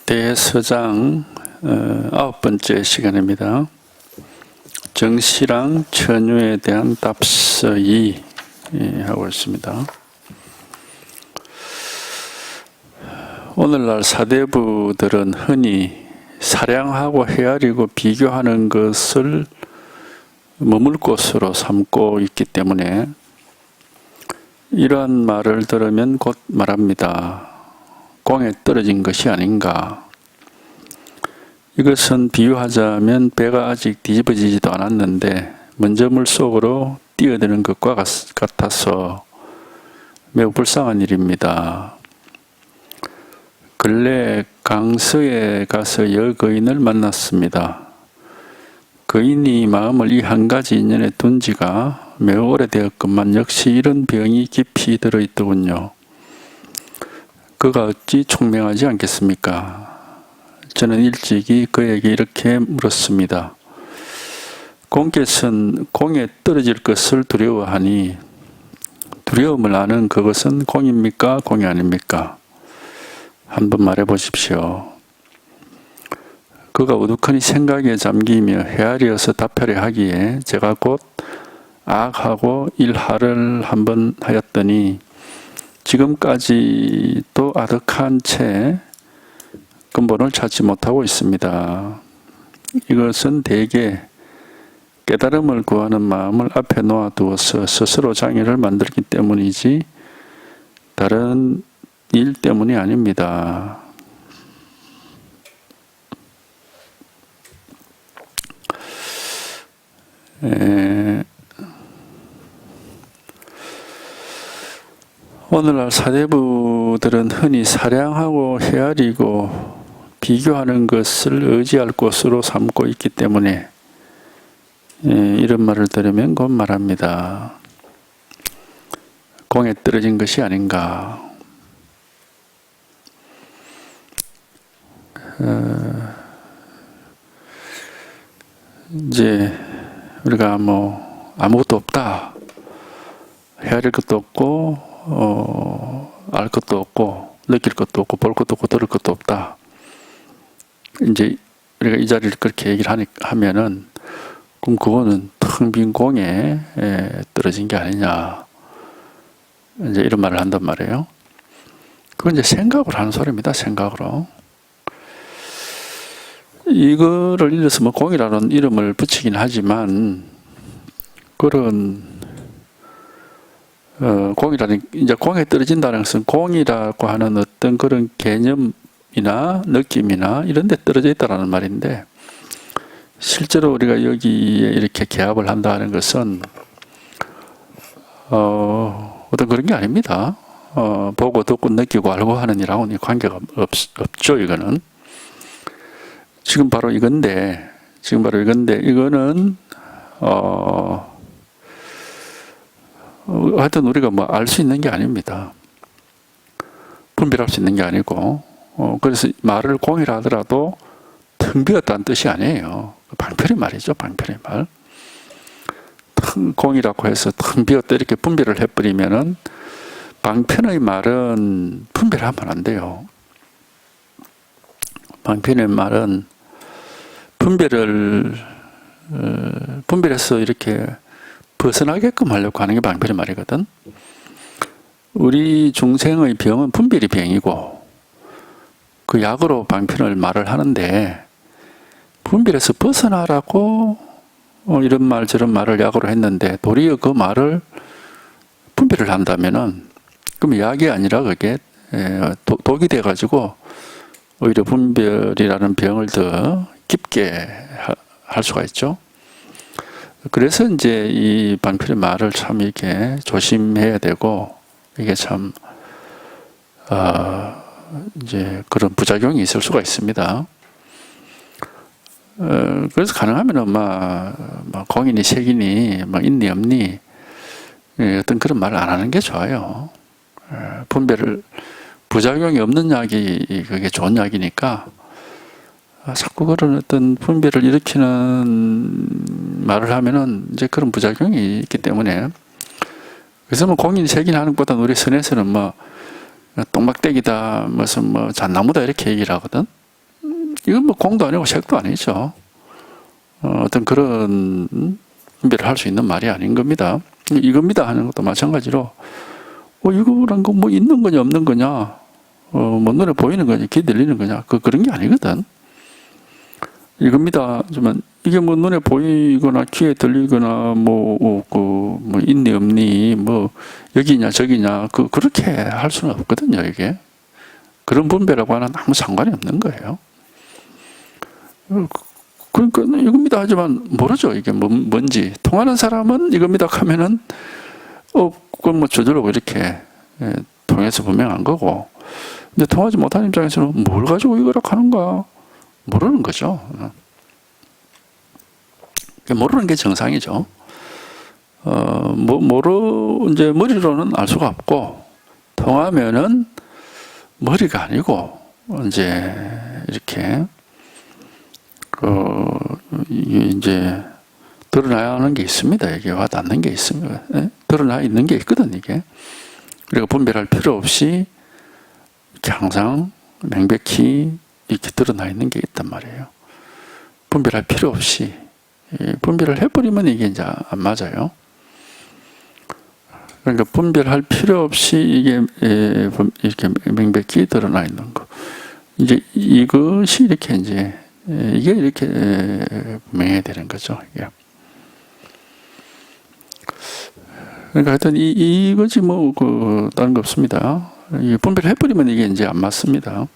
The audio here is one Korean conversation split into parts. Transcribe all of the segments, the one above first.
대서장 9번째 시간입니다. 정씨랑 천유에 대한 답서 2 하고 있습니다. 오늘날 사대부들은 흔히 사량하고 헤아리고 비교하는 것을 머물 곳으로 삼고 있기 때문에 이러한 말을 들으면 곧 말합니다. 공에 떨어진 것이 아닌가. 이것은 비유하자면 배가 아직 뒤집어지지도 않았는데 먼저 물속으로 뛰어드는 것과 같아서 매우 불쌍한 일입니다. 근래 강서에 가서 여거인을 만났습니다. 거인이 마음을 이 한 가지 인연에 둔 지가 매우 오래되었건만 역시 이런 병이 깊이 들어있더군요. 그가 어찌 총명하지 않겠습니까? 저는 일찍이 그에게 이렇게 물었습니다. 공께서는 공에 떨어질 것을 두려워하니 두려움을 아는 그것은 공입니까? 공이 아닙니까? 한번 말해 보십시오. 그가 우두커니 생각에 잠기며 헤아리어서 답하려 하기에 제가 곧 악하고 일하를 한번 하였더니 지금까지도 아득한 채 근본을 찾지 못하고 있습니다. 이것은 대개 깨달음을 구하는 마음을 앞에 놓아두어서 스스로 장애를 만들기 때문이지 다른 일 때문이 아닙니다. 오늘날 사대부들은 흔히 사량하고 헤아리고 비교하는 것을 의지할 곳으로 삼고 있기 때문에 이런 말을 들으면 곧 말합니다. 공에 떨어진 것이 아닌가. 이제 우리가 아무것도 없다. 헤아릴 것도 없고 알 것도 없고 느낄 것도 없고 볼 것도 없고 들을 것도 없다. 이제 우리가 이 자리를 그렇게 얘기를 하면은 그럼 그거는 텅 빈 공에 떨어진 게 아니냐. 이제 이런 말을 한단 말이에요. 그건 이제 생각으로 하는 소리입니다. 생각으로. 이거를 이래서 공이라는 이름을 붙이긴 하지만 그런 공이라는, 이제 공에 떨어진다는 것은 공이라고 하는 어떤 그런 개념이나 느낌이나 이런 데 떨어져 있다는 말인데, 실제로 우리가 여기에 이렇게 개합을 한다는 것은, 어떤 그런 게 아닙니다. 보고 듣고 느끼고 알고 하는 일하고는 관계가 없죠, 이거는. 지금 바로 이건데, 이거는, 하여튼 우리가 알 수 있는 게 아닙니다. 분별할 수 있는 게 아니고, 그래서 말을 공이라 하더라도 텅 비었다는 뜻이 아니에요. 방편의 말이죠, 방편의 말. 공이라고 해서 텅 비었다 이렇게 분별을 해버리면은 방편의 말은 분별하면 안 돼요. 방편의 말은 분별해서 이렇게 벗어나게끔 하려고 하는 게 방편의 말이거든. 우리 중생의 병은 분별이 병이고 그 약으로 방편을 말을 하는데, 분별해서 벗어나라고 이런 말 저런 말을 약으로 했는데 도리어 그 말을 분별을 한다면은 그럼 약이 아니라 그게 독이 돼가지고 오히려 분별이라는 병을 더 깊게 할 수가 있죠. 그래서 이제 이 방편의 말을 참 이렇게 조심해야 되고, 이게 참, 이제 그런 부작용이 있을 수가 있습니다. 그래서 가능하면은 공이니 색이니 있니 없니 어떤 그런 말을 안 하는 게 좋아요. 부작용이 없는 약이 그게 좋은 약이니까 자꾸 그런 어떤 분별을 일으키는 말을 하면은 이제 그런 부작용이 있기 때문에, 그래서 공인 색인 하는 것보다는 우리 선에서는 똥막대기다, 무슨 뭐 잣나무다 이렇게 얘기를 하거든. 이건 뭐 공도 아니고 색도 아니죠. 어떤 그런 분별을 할 수 있는 말이 아닌 겁니다. 이겁니다 하는 것도 마찬가지로 이거란 거 뭐 있는 거냐 없는 거냐, 뭐 눈에 보이는 거냐 귀에 들리는 거냐, 그런 게 아니거든. 이겁니다 하지만 이게 뭐 눈에 보이거나 귀에 들리거나 뭐 있니 없니, 뭐 여기냐 저기냐, 그렇게 할 수는 없거든요. 이게 그런 분별하고 하는 아무 상관이 없는 거예요. 그러니까 이겁니다 하지만 모르죠. 이게 뭔지. 통하는 사람은 이겁니다 하면은 그건 뭐 저절로 이렇게 통해서 분명한 거고, 근데 통하지 못하는 입장에서는 뭘 가지고 이거라 하는가 모르는 거죠. 모르는 게 정상이죠. 이제 머리로는 알 수가 없고, 통하면은 머리가 아니고 이제 이렇게 이게 이제 드러나야 하는 게 있습니다. 이게 와 닿는 게 있습니다. 드러나 있는 게 있거든, 이게. 그리고 분별할 필요 없이 이렇게 항상 명백히 이렇게 드러나 있는 게 있단 말이에요. 분별할 필요 없이. 분별을 해버리면 이게 이제 안 맞아요. 그러니까 분별할 필요 없이 이게 이렇게 명백히 드러나 있는 거. 이제 이것이 이렇게 이제 이게 이렇게 분명해야 되는 거죠. 이게. 그러니까 하여튼 이거지 뭐 다른 거 없습니다. 분별을 해버리면 이게 이제 안 맞습니다.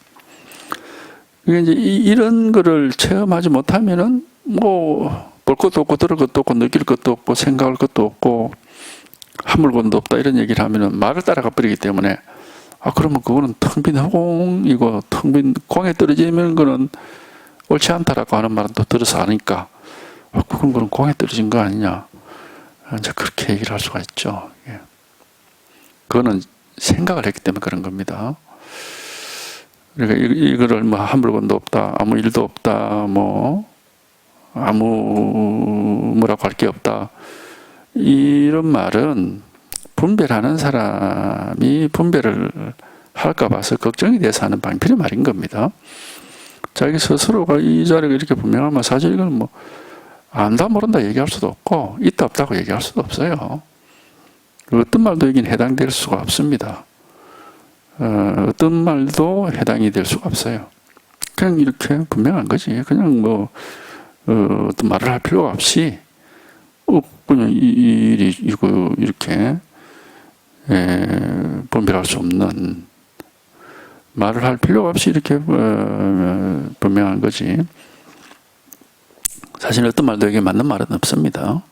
이게 이제 이런 거를 체험하지 못하면은 뭐 볼 것도 없고 들을 것도 없고 느낄 것도 없고 생각할 것도 없고 한 물건도 없다 이런 얘기를 하면은 말을 따라가 버리기 때문에 그러면 그거는 텅 빈 허공이고 텅 빈 공에 떨어지는 거는 옳지 않다라고 하는 말은 또 들어서 아니까 그건 공에 떨어진 거 아니냐, 이제 그렇게 얘기를 할 수가 있죠. 그거는 생각을 했기 때문에 그런 겁니다. 그러니까 이거를 뭐 한 물건도 없다, 아무 일도 없다, 뭐 뭐라고 할 게 없다, 이런 말은 분별하는 사람이 분별을 할까 봐서 걱정이 돼서 하는 방편의 말인 겁니다. 자기 스스로가 이 자리가 이렇게 분명하면 사실 이건 뭐 안다 모른다 얘기할 수도 없고 있다 없다고 얘기할 수도 없어요. 어떤 말도 여기는 해당될 수가 없습니다. 어떤 말도 해당이 될 수가 없어요. 그냥 이렇게 분명한 거지. 그냥 뭐 어떤 말을 할 필요가 없이 그냥 이거 이렇게 분별할 수 없는, 말을 할 필요가 없이 이렇게 분명한 거지. 사실 어떤 말도 여기에 맞는 말은 없습니다.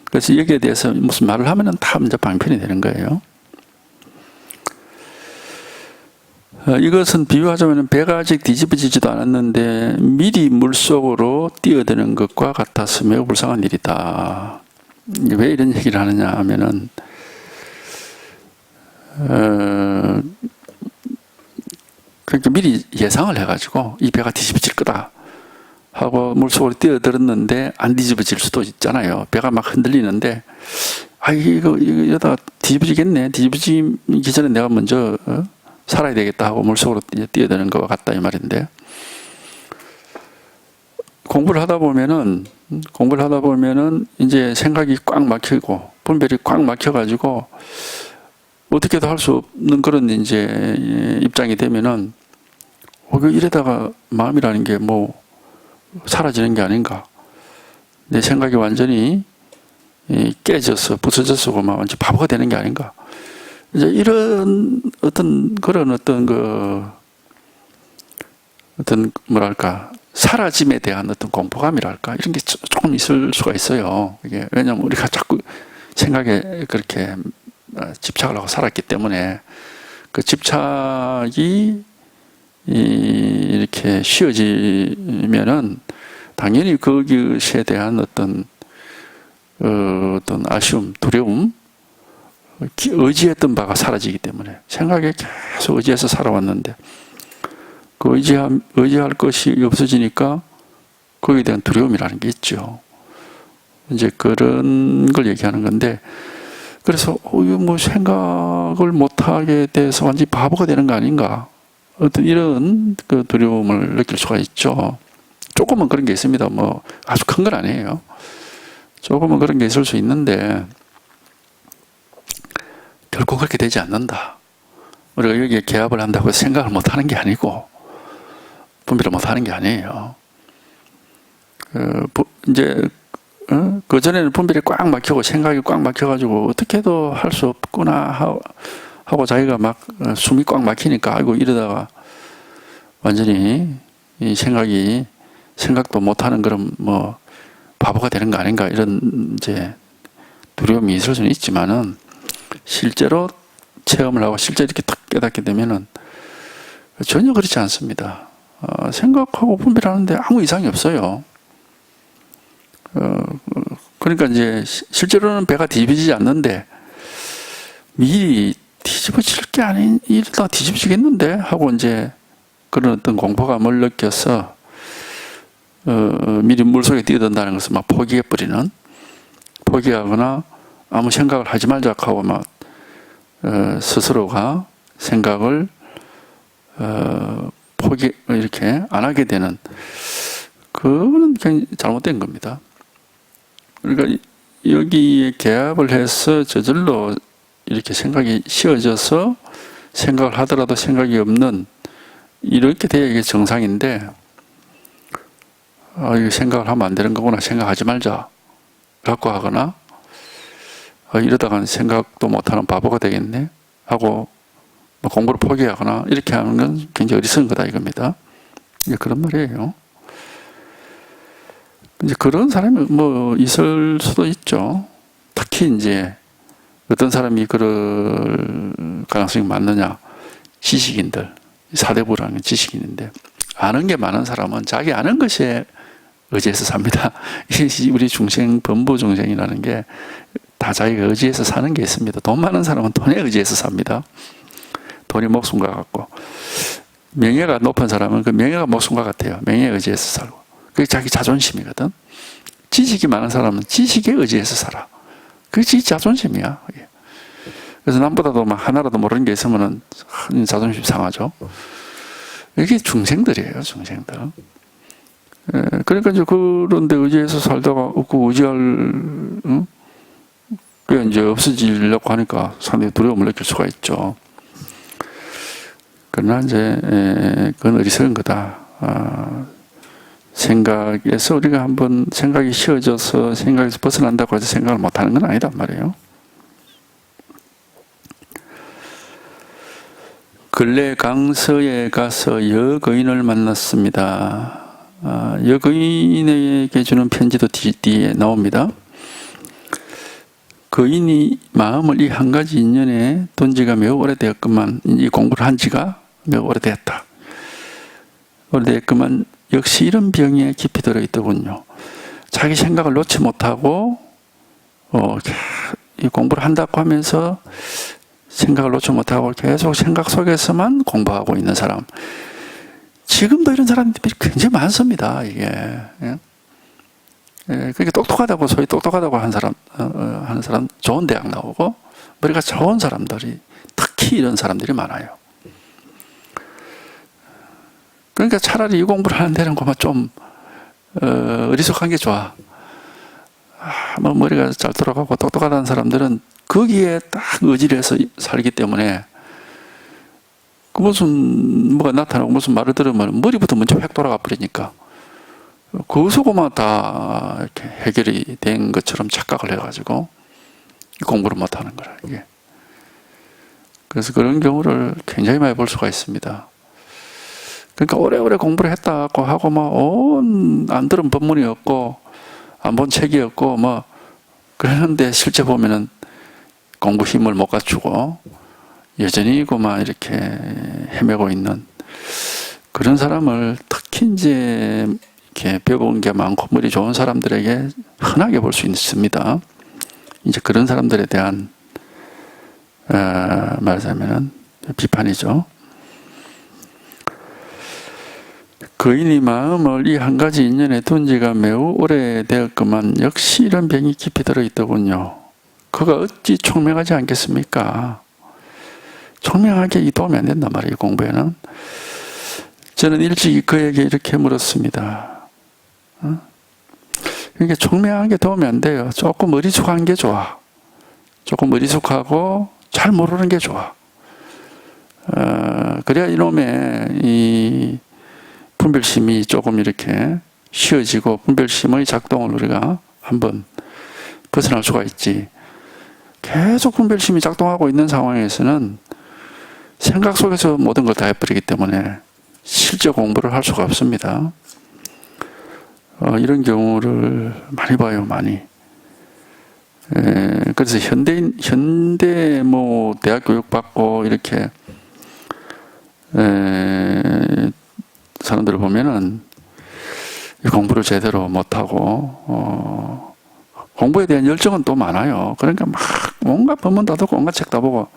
그래서 여기에 대해서 무슨 말을 하면은 다 이제 방편이 되는 거예요. 이것은 비유하자면 배가 아직 뒤집어지지도 않았는데 미리 물속으로 뛰어드는 것과 같아서 매우 불쌍한 일이다. 왜 이런 얘기를 하느냐 하면은 그러니까 미리 예상을 해가지고 이 배가 뒤집어질 거다 하고 물속으로 뛰어들었는데 안 뒤집어질 수도 있잖아요. 배가 막 흔들리는데 이거 이러다 뒤집어지겠네. 뒤집어지기 전에 내가 먼저 살아야 되겠다 하고 물속으로 뛰어드는 것과 같다 이 말인데, 공부를 하다 보면은 이제 생각이 꽉 막히고 분별이 꽉 막혀가지고 어떻게도 할 수 없는 그런 이제 입장이 되면은 이러다가 마음이라는 게 뭐 사라지는 게 아닌가, 내 생각이 완전히 깨져서 부서져서 막 완전 바보가 되는 게 아닌가, 이제 이런 어떤 뭐랄까 사라짐에 대한 어떤 공포감이랄까 이런 게 조금 있을 수가 있어요. 이게 왜냐하면 우리가 자꾸 생각에 그렇게 집착을 하고 살았기 때문에 그 집착이 이렇게 쉬어지면은 당연히 그것에 대한 어떤 아쉬움, 두려움, 의지했던 바가 사라지기 때문에, 생각에 계속 의지해서 살아왔는데 그 의지할 것이 없어지니까 거기에 대한 두려움이라는 게 있죠. 이제 그런 걸 얘기하는 건데, 그래서 이거 뭐 생각을 못하게 돼서 완전히 바보가 되는 거 아닌가, 어떤 이런 그 두려움을 느낄 수가 있죠. 조금은 그런 게 있습니다. 뭐 아주 큰 건 아니에요. 조금은 그런 게 있을 수 있는데 결코 그렇게 되지 않는다. 우리가 여기에 개합을 한다고 생각을 못하는 게 아니고 분별을 못하는 게 아니에요. 이제 그전에는 분별이 꽉 막히고 생각이 꽉 막혀가지고 어떻게도 할 수 없구나 하고 자기가 막 숨이 꽉 막히니까 아이고 이러다가 완전히 이 생각도 못하는 그런 뭐 바보가 되는 거 아닌가, 이런 이제 두려움이 있을 수는 있지만은 실제로 체험을 하고 실제 이렇게 딱 깨닫게 되면은 전혀 그렇지 않습니다. 생각하고 분별하는데 아무 이상이 없어요. 그러니까 이제 실제로는 배가 뒤집어지지 않는데 미리 뒤집어질 게 아닌, 이러다 뒤집어지겠는데 하고 이제 그런 어떤 공포감을 느껴서 미리 물속에 뛰어든다는 것을 막 포기하거나 아무 생각을 하지 말자 하고 막 스스로가 생각을 이렇게 안 하게 되는, 그거는 굉장히 잘못된 겁니다. 그러니까 여기에 개합을 해서 저절로 이렇게 생각이 쉬어져서 생각을 하더라도 생각이 없는, 이렇게 돼야 이게 정상인데, 이거 생각을 하면 안 되는 거구나, 생각하지 말자 라고 하거나, 이러다가는 생각도 못하는 바보가 되겠네 하고 뭐 공부를 포기하거나 이렇게 하는 건 굉장히 어리석은 거다 이겁니다. 이제 그런 말이에요. 이제 그런 사람이 뭐 있을 수도 있죠. 특히 이제 어떤 사람이 그럴 가능성이 많느냐, 지식인들, 사대부라는 게 지식인인데, 아는 게 많은 사람은 자기 아는 것에 의지해서 삽니다. 우리 중생, 범부 중생이라는 게 다 자기가 의지해서 사는 게 있습니다. 돈 많은 사람은 돈에 의지해서 삽니다. 돈이 목숨과 같고, 명예가 높은 사람은 그 명예가 목숨과 같아요. 명예에 의지해서 살고. 그게 자기 자존심이거든. 지식이 많은 사람은 지식에 의지해서 살아. 그게 지 자존심이야. 그래서 남보다도 막 하나라도 모르는 게 있으면 자존심 상하죠. 이게 중생들이에요, 중생들. 그러니까 이제 그런 데 의지해서 살다가 그 의지할, 그게 이제 없어지려고 하니까 상당히 두려움을 느낄 수가 있죠. 그러나 이제 그건 어리석은 거다. 생각에서 우리가 한번 생각이 쉬어져서 생각에서 벗어난다고 해서 생각을 못하는 건 아니단 말이에요. 근래 강서에 가서 여거인을 만났습니다. 여거인에게 주는 편지도 뒤에 나옵니다. 거인이 마음을 이 한 가지 인연에 둔 지가 매우 오래되었건만, 이 공부를 한 지가 매우 오래되었다. 오래되었건만 역시 이런 병에 깊이 들어있더군요. 자기 생각을 놓지 못하고 이 공부를 한다고 하면서 생각을 놓지 못하고 계속 생각 속에서만 공부하고 있는 사람. 지금도 이런 사람들이 굉장히 많습니다. 이게. 그러니까 똑똑하다고, 소위 똑똑하다고 하는 사람, 좋은 대학 나오고 머리가 좋은 사람들이, 특히 이런 사람들이 많아요. 그러니까 차라리 이 공부를 하는 데는 좀 어리석한 게 좋아. 뭐 머리가 잘 돌아가고 똑똑하다는 사람들은 거기에 딱 의지를 해서 살기 때문에 무슨 뭐가 나타나고 무슨 말을 들으면 머리부터 먼저 획 돌아가 버리니까 그것으로만 다 이렇게 해결이 된 것처럼 착각을 해가지고 공부를 못하는 거라, 이게. 그래서 그런 경우를 굉장히 많이 볼 수가 있습니다. 그러니까 오래오래 공부를 했다고 하고 안 들은 법문이 없고 안 본 책이 없고 그러는데 실제 보면은 공부 힘을 못 갖추고 여전히 이렇게 헤매고 있는 그런 사람을, 특히 이제 이렇게 배운 게 많고 머리 좋은 사람들에게 흔하게 볼 수 있습니다. 이제 그런 사람들에 대한 말하자면은 비판이죠. 거인이 마음을 이 한 가지 인연에 둔 지가 매우 오래되었건만 역시 이런 병이 깊이 들어있더군요. 그가 어찌 총명하지 않겠습니까? 총명하게 이 도움이 안 된단 말이에요, 공부에는. 저는 일찍이 그에게 이렇게 물었습니다. 이게 총명하게 도움이 안 돼요. 조금 어리숙한 게 좋아. 조금 어리숙하고 잘 모르는 게 좋아. 그래야 이놈의 이 분별심이 조금 이렇게 쉬어지고 분별심의 작동을 우리가 한번 벗어날 수가 있지. 계속 분별심이 작동하고 있는 상황에서는 생각 속에서 모든 걸 다 해버리기 때문에 실제 공부를 할 수가 없습니다. 이런 경우를 많이 봐요, 많이. 그래서 현대 뭐 대학 교육 받고 이렇게 사람들을 보면은 공부를 제대로 못하고 공부에 대한 열정은 또 많아요. 그러니까 막 온갖 법문 다 듣고 온갖 책 다 보고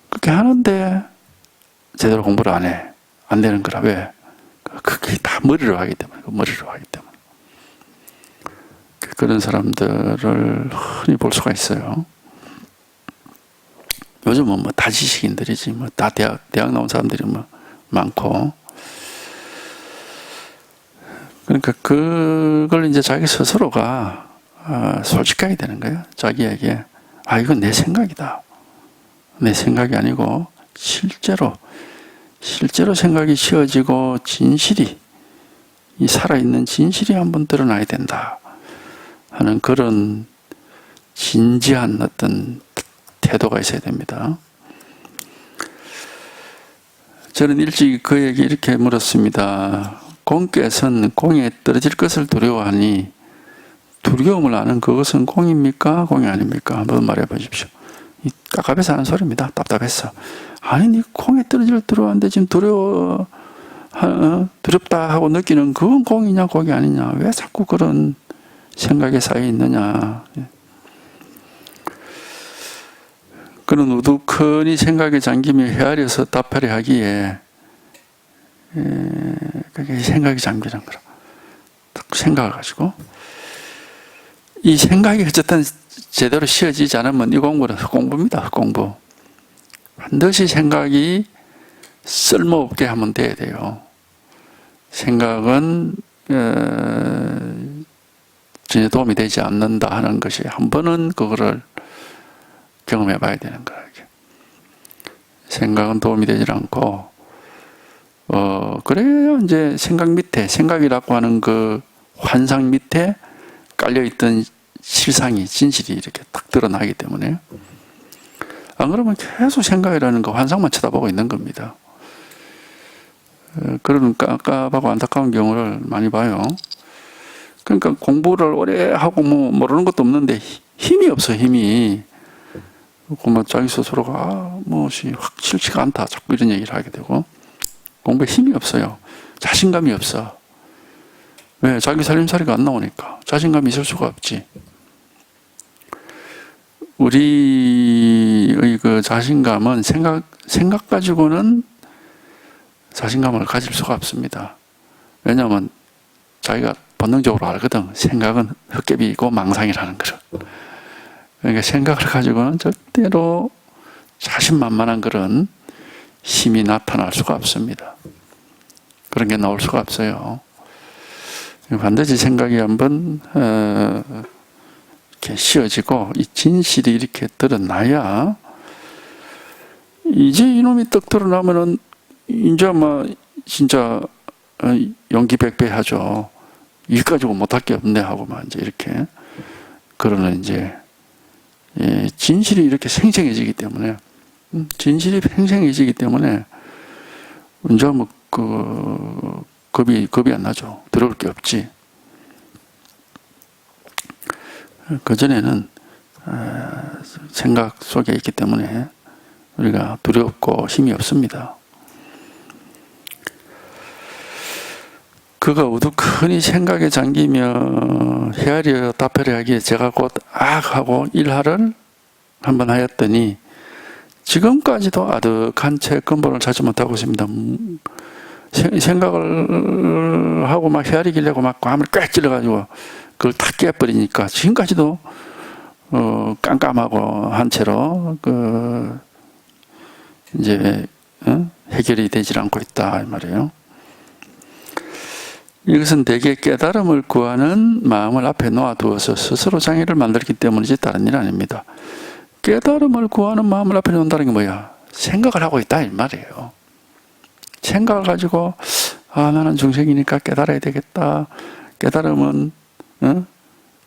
그렇게 하는데 제대로 공부를 안 해. 안 되는 거라. 왜? 그게 다 머리로 하기 때문에. 머리로 하기 때문에. 그런 사람들을 흔히 볼 수가 있어요. 요즘은 뭐 다 지식인들이지. 뭐 다 대학 나온 사람들이 뭐 많고. 그러니까 그걸 이제 자기 스스로가 솔직하게 되는 거예요. 자기에게. 이건 내 생각이다. 내 생각이 아니고 실제로 생각이 쉬어지고 진실이 이 살아있는 진실이 한번 드러나야 된다 하는 그런 진지한 어떤 태도가 있어야 됩니다. 저는 일찍 그에게 이렇게 물었습니다. 공께서는 공에 떨어질 것을 두려워하니 두려움을 아는 그것은 공입니까? 공이 아닙니까? 한번 말해 보십시오. 깝깝해서 하는 소리입니다. 답답해서. 아니, 니 공에 떨어질 두려워하는데 지금 두렵다 하고 느끼는 그건 공이냐, 공이 아니냐. 왜 자꾸 그런 생각에 쌓여 있느냐. 그런 우두커니 생각에 잠기며 헤아려서 답하려 하기에 그게 생각이 잠기는 거라. 생각을 가지고 이 생각이 어쨌든 제대로 쉬어지지 않으면 이 공부는 헛공부입니다. 헛공부. 반드시 생각이 쓸모없게 하면 돼야 돼요. 생각은 전혀 도움이 되지 않는다 하는 것이 한 번은 그거를 경험해 봐야 되는 거예요. 생각은 도움이 되지 않고 그래야 이제 생각 밑에 생각이라고 하는 그 환상 밑에 깔려있던 실상이 진실이 이렇게 딱 드러나기 때문에 안 그러면 계속 생각이라는 거 환상만 쳐다보고 있는 겁니다. 그런 깝깝하고 안타까운 경우를 많이 봐요. 그러니까 공부를 오래 하고 뭐 모르는 것도 없는데 힘이 없어. 힘이 뭐 자기 스스로가 무엇이 확실치가 않다 자꾸 이런 얘기를 하게 되고 공부에 힘이 없어요. 자신감이 없어. 왜? 자기 살림살이가 안 나오니까. 자신감이 있을 수가 없지. 우리의 그 자신감은 생각 가지고는 자신감을 가질 수가 없습니다. 왜냐하면 자기가 본능적으로 알거든. 생각은 헛개비고 망상이라는 거를. 그러니까 생각을 가지고는 절대로 자신만만한 그런 힘이 나타날 수가 없습니다. 그런 게 나올 수가 없어요. 반드시 생각이 한번 이렇게 쉬어지고 이 진실이 이렇게 드러나야 이제 이놈이 떡 드러나면은 이제 뭐 진짜 용기백배하죠. 일 가지고 못할 게 없네 하고만 이제 이렇게 그러는 이제 진실이 이렇게 생생해지기 때문에 진실이 생생해지기 때문에 이제 뭐 그 겁이 안 나죠. 들어올 게 없지. 그전에는 생각 속에 있기 때문에 우리가 두렵고 힘이 없습니다. 그가 우두커니 생각에 잠기며 헤아려 답하려 하기에 제가 곧 하고 일하를 한번 하였더니 지금까지도 아득한 채 근본을 찾지 못하고 있습니다. 생각을 하고 막 헤아리기려고 막 감을 꽉 찔러가지고 그걸 다 깨버리니까 지금까지도 깜깜하고 한 채로 이제 해결이 되질 않고 있다 이 말이에요. 이것은 대개 깨달음을 구하는 마음을 앞에 놓아두어서 스스로 장애를 만들기 때문이지 다른 일 아닙니다. 깨달음을 구하는 마음을 앞에 놓는다는 게 뭐야? 생각을 하고 있다 이 말이에요. 생각을 가지고 나는 중생이니까 깨달아야 되겠다. 깨달음은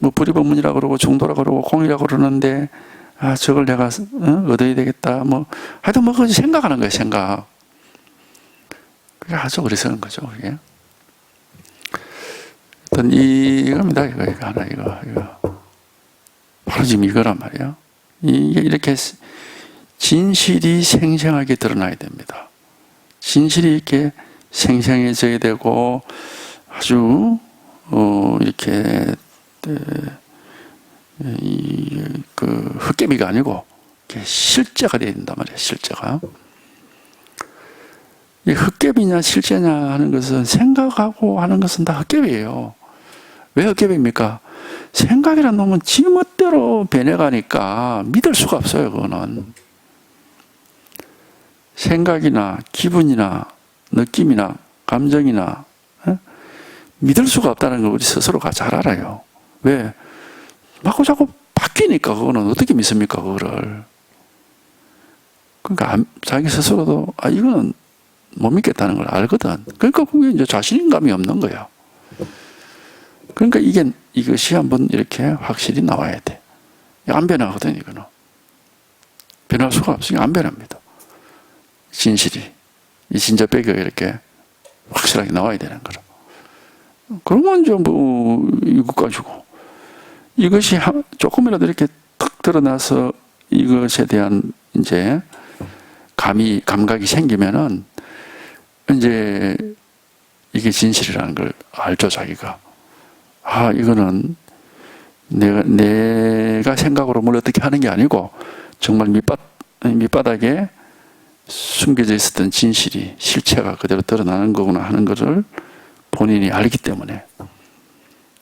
뭐 불이법문이라고 그러고 중도라고 그러고 공이라고 그러는데 저걸 내가 얻어야 되겠다. 뭐 하여튼 뭐 생각하는 거예요. 생각. 그게 아주 어리석은 거죠. 그게. 어떤 이겁니다. 이거 하나 이거 바로 지금 이거란 말이에요. 이게 이렇게 진실이 생생하게 드러나야 됩니다. 진실이 이렇게 생생해져야 되고 아주 이렇게 헛개미가 아니고 실제가 돼야 된단 말이에요. 실제가. 이 헛개미냐 실제냐 하는 것은 생각하고 하는 것은 다 헛개미예요. 왜 헛개미입니까? 생각이란 놈은 지 멋대로 변해가니까 믿을 수가 없어요. 그거는. 생각이나 기분이나 느낌이나 감정이나 믿을 수가 없다는 걸 우리 스스로가 잘 알아요. 왜? 자꾸 바뀌니까 그거는 어떻게 믿습니까? 그거를. 그러니까 자기 스스로도 이거는 못 믿겠다는 걸 알거든. 그러니까 그게 이제 자신감이 없는 거야. 그러니까 이것이 한번 이렇게 확실히 나와야 돼. 안 변하거든, 이거는. 변할 수가 없으니까 안 변합니다. 진실이. 이 진저배기가 이렇게 확실하게 나와야 되는 거라. 그러면 이제 뭐, 이거 가지고. 이것이 조금이라도 이렇게 탁 드러나서 이것에 대한 이제 감각이 생기면은 이제 이게 진실이라는 걸 알죠, 자기가. 이거는 내가 생각으로 뭘 어떻게 하는 게 아니고 정말 밑바닥에 숨겨져 있었던 진실이 실체가 그대로 드러나는 거구나 하는 것을 본인이 알기 때문에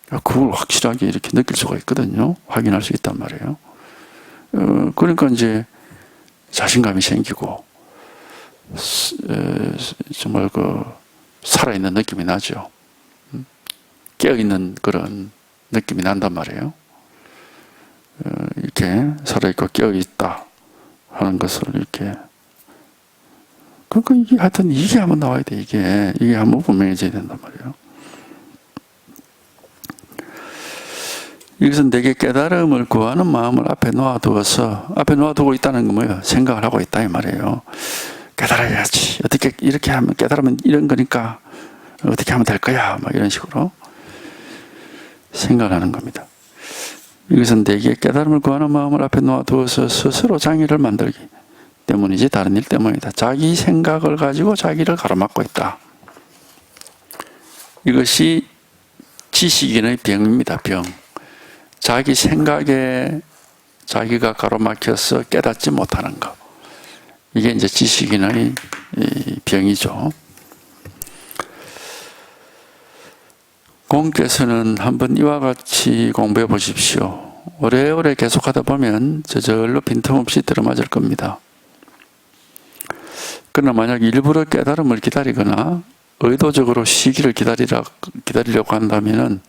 그걸 확실하게 이렇게 느낄 수가 있거든요. 확인할 수 있단 말이에요. 그러니까 이제 자신감이 생기고 정말 살아있는 느낌이 나죠. 깨어있는 그런 느낌이 난단 말이에요. 이렇게 살아있고 깨어있다 하는 것을 이렇게. 그러니까 이게 하여튼 이게 한번 나와야 돼. 이게 한번 분명해져야 된단 말이에요. 이것은 내게 깨달음을 구하는 마음을 앞에 놓아두고 있다는 건 뭐예요? 생각을 하고 있다 이 말이에요. 깨달아야지. 어떻게 이렇게 하면 깨달으면 이런 거니까 어떻게 하면 될 거야. 막 이런 식으로 생각하는 겁니다. 이것은 내게 깨달음을 구하는 마음을 앞에 놓아두어서 스스로 장애를 만들기 때문이지 다른 일 때문이다. 자기 생각을 가지고 자기를 가로막고 있다. 이것이 지식인의 병입니다. 병. 자기 생각에 자기가 가로막혀서 깨닫지 못하는 것. 이게 이제 지식인의 병이죠. 공께서는 한번 이와 같이 공부해 보십시오. 오래오래 계속하다 보면 저절로 빈틈없이 들어맞을 겁니다. 그러나 만약 일부러 깨달음을 기다리거나 의도적으로 시기를 기다리려고 한다면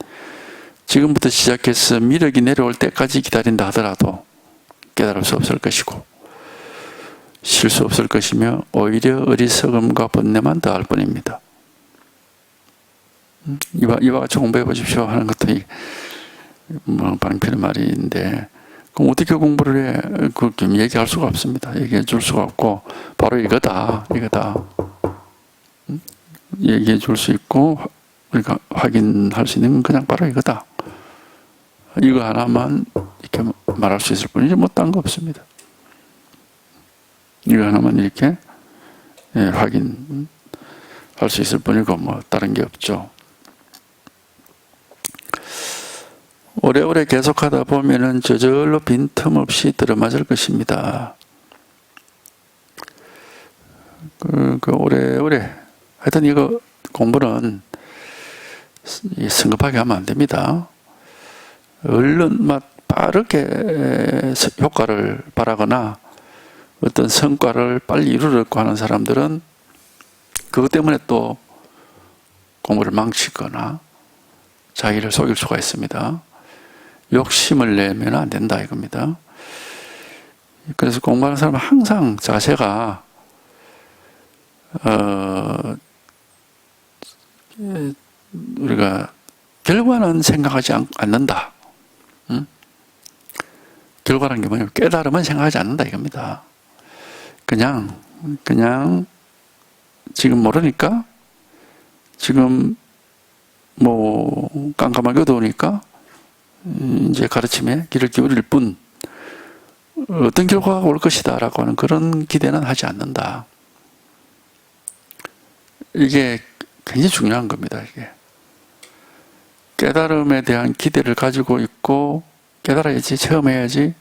지금부터 시작해서 미력이 내려올 때까지 기다린다 하더라도 깨달을 수 없을 것이고 쉴 수 없을 것이며 오히려 어리석음과 번뇌만 더할 뿐입니다. 이와 같이 공부해 보십시오 하는 것도 뭐 방편의 말인데 그럼 어떻게 공부를 해? 그렇게 얘기할 수가 없습니다. 얘기해 줄 수가 없고 바로 이거다. 얘기해 줄 수 있고 우리가 확인할 수 있는 건 그냥 바로 이거다. 이거 하나만 이렇게 말할 수 있을 뿐이지 뭐 딴 거 없습니다. 이거 하나만 이렇게 확인할 수 있을 뿐이고 뭐 다른 게 없죠. 오래오래 계속하다 보면은 저절로 빈틈없이 들어맞을 것입니다. 오래오래 하여튼 이거 공부는 성급하게 하면 안 됩니다. 얼른 막 빠르게 효과를 바라거나 어떤 성과를 빨리 이루려고 하는 사람들은 그것 때문에 또 공부를 망치거나 자기를 속일 수가 있습니다. 욕심을 내면 안 된다 이겁니다. 그래서 공부하는 사람은 항상 자세가 우리가 결과는 생각하지 않는다. 응? 결과라는 게 뭐냐면 깨달음은 생각하지 않는다 이겁니다. 그냥 지금 모르니까 지금 뭐 깜깜하게 어두우니까 이제 가르침에 귀를 기울일 뿐 어떤 결과가 올 것이다 라고 하는 그런 기대는 하지 않는다. 이게 굉장히 중요한 겁니다. 이게 깨달음에 대한 기대를 가지고 있고 깨달아야지, 체험해야지,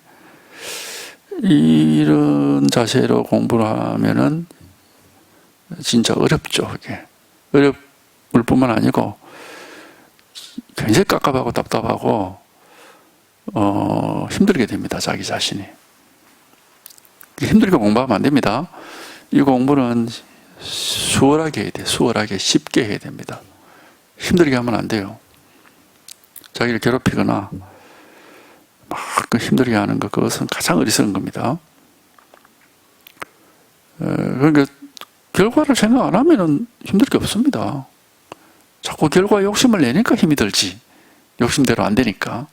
이런 자세로 공부를 하면은 진짜 어렵죠. 이게 어려울 뿐만 아니고 굉장히 깝깝하고 답답하고 힘들게 됩니다. 자기 자신이 힘들게 공부하면 안 됩니다. 이 공부는 수월하게 해야 돼. 수월하게 쉽게 해야 됩니다. 힘들게 하면 안 돼요. 자기를 괴롭히거나 막 힘들게 하는 것, 그것은 가장 어리석은 겁니다. 그러니까 결과를 생각 안 하면은 힘들 게 없습니다. 자꾸 결과 욕심을 내니까 힘이 들지. 욕심대로 안 되니까.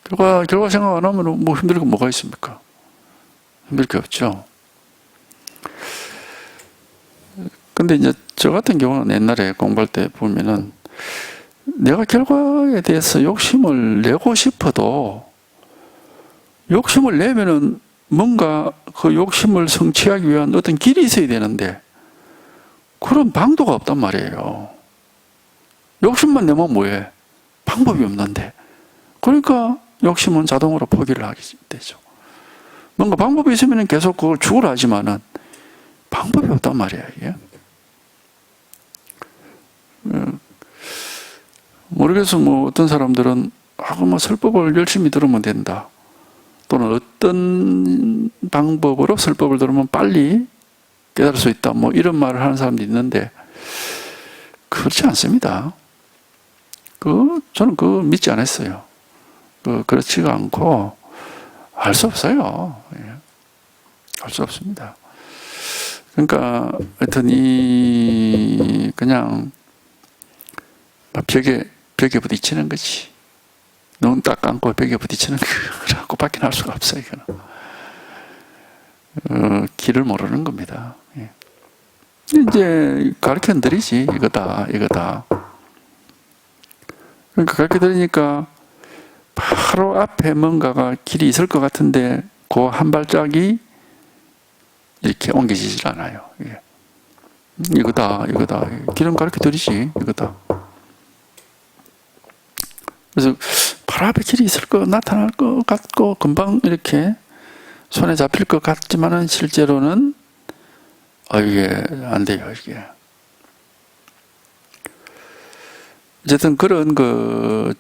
결과 생각 안 하면 뭐 힘들 게 뭐가 있습니까? 힘들 게 없죠. 근데 이제 저 같은 경우는 옛날에 공부할 때 보면은 내가 결과에 대해서 욕심을 내고 싶어도 욕심을 내면은 뭔가 그 욕심을 성취하기 위한 어떤 길이 있어야 되는데 그런 방도가 없단 말이에요. 욕심만 내면 뭐해? 방법이 없는데. 그러니까 욕심은 자동으로 포기를 하게 되죠. 뭔가 방법이 있으면 계속 그걸 죽으라 하지만은 방법이 없단 말이에요. 이게. 모르겠어. 뭐 어떤 사람들은 뭐 설법을 열심히 들으면 된다. 또는 어떤 방법으로 설법을 들으면 빨리 깨달을 수 있다. 뭐 이런 말을 하는 사람도 있는데 그렇지 않습니다. 저는 그거 믿지 않았어요. 그렇지가 않고 알 수 없어요. 알 수 없습니다. 그러니까 하여튼 그냥 벽에 부딪히는 거지. 눈 딱 감고 벽에 부딪히는 거라고 밖에 날 수가 없어요. 이거는. 길을 모르는 겁니다. 예. 이제 가르쳐 드리지. 이거다. 그러니까 가르쳐 드리니까 바로 앞에 뭔가가 길이 있을 것 같은데 그 한 발짝이 이렇게 옮겨지질 않아요. 예. 이거다. 길은 가르쳐 드리지. 이거다. 그래서 바로 앞에 길이 있을 거, 나타날 것 같고 금방 이렇게 손에 잡힐 것 같지만은 실제로는 이게 안 돼요. 이게 어쨌든 그런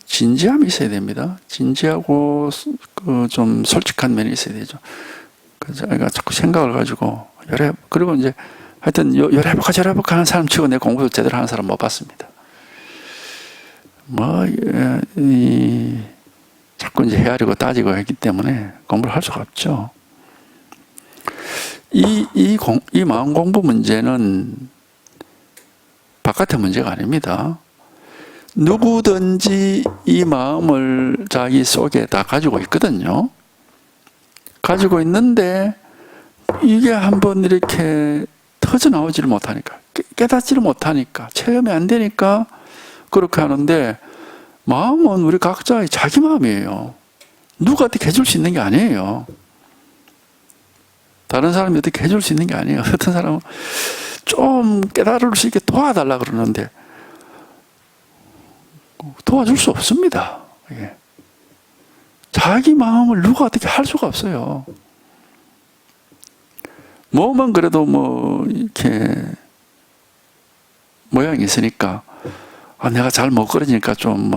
진지함이 있어야 됩니다. 진지하고 좀 솔직한 면이 있어야 되죠. 그래서 제가 자꾸 생각을 가지고 그리고 이제 하여튼 열해볼까 하는 사람 치고 내 공부 제대로 하는 사람 못 봤습니다. 자꾸 이제 헤아리고 따지고 했기 때문에 공부를 할 수가 없죠. 이 마음 공부 문제는 바깥의 문제가 아닙니다. 누구든지 이 마음을 자기 속에 다 가지고 있거든요. 가지고 있는데 이게 한번 이렇게 터져 나오지를 못하니까, 깨닫지를 못하니까, 체험이 안 되니까 그렇게 하는데 마음은 우리 각자의 자기 마음이에요. 누가 어떻게 해줄 수 있는 게 아니에요. 다른 사람이 어떻게 해줄 수 있는 게 아니에요. 어떤 사람은 좀 깨달을 수 있게 도와달라 그러는데 도와줄 수 없습니다. 예. 자기 마음을 누가 어떻게 할 수가 없어요. 몸은 그래도 이렇게 모양이 있으니까 내가 잘 못 걸으니까 좀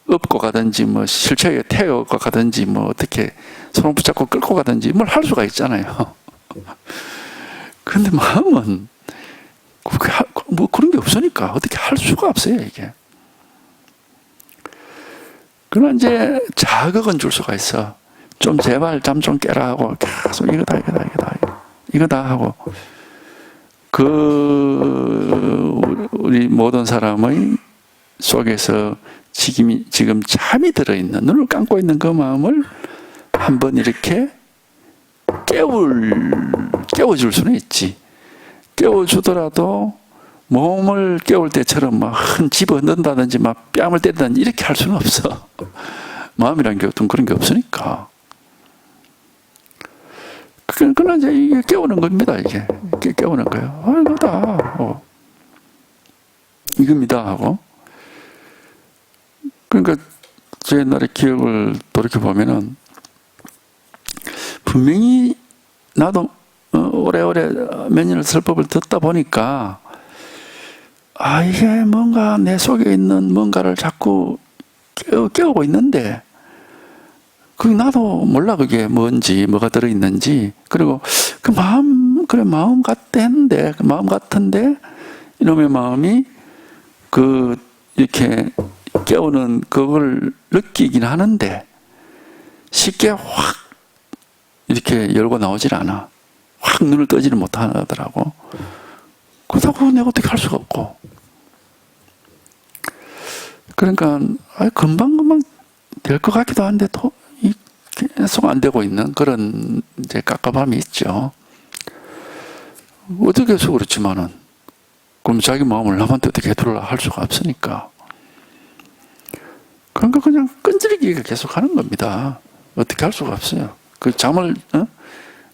업고 가든지 뭐 실체에 태워고 가든지 뭐 어떻게 손을 붙잡고 끌고 가든지 뭘 할 수가 있잖아요. 근데 마음은 뭐 그런 게 없으니까 어떻게 할 수가 없어요, 이게. 그러나 이제 자극은 줄 수가 있어. 좀 제발 잠 좀 깨라 하고 계속 이거다 하고 우리 모든 사람의 속에서 지금 잠이 들어있는, 눈을 감고 있는 그 마음을 한번 이렇게 깨워줄 수는 있지. 깨워주더라도 몸을 깨울 때처럼 막 집어넣는다든지 막 뺨을 때리든지 이렇게 할 수는 없어. 마음이란 게 어떤 그런 게 없으니까. 그러나 이제 이게 깨우는 겁니다, 이게. 깨우는 거예요. 이거다. 이겁니다. 하고. 그러니까 제 옛날의 기억을 돌이켜보면은 분명히 나도 오래오래 몇 년을 설법을 듣다 보니까 이게 뭔가 내 속에 있는 뭔가를 자꾸 깨우고 있는데 나도 몰라 그게 뭔지 뭐가 들어있는지. 그리고 그 마음 그래 마음 같았는데 그 마음 같은데 이놈의 마음이 이렇게 깨우는 그걸 느끼긴 하는데 쉽게 확 이렇게 열고 나오질 않아. 확 눈을 뜨지를 못하더라고. 그렇다고 내가 어떻게 할 수가 없고. 그러니까 금방금방 될 것 같기도 한데 또 계속 안 되고 있는 그런 이제 깝깝함이 있죠. 어떻게 해서 그렇지만은 그럼 자기 마음을 남한테 어떻게 해달라 할 수가 없으니까. 그러니까 그냥 끈질기게 계속 하는 겁니다. 어떻게 할 수가 없어요.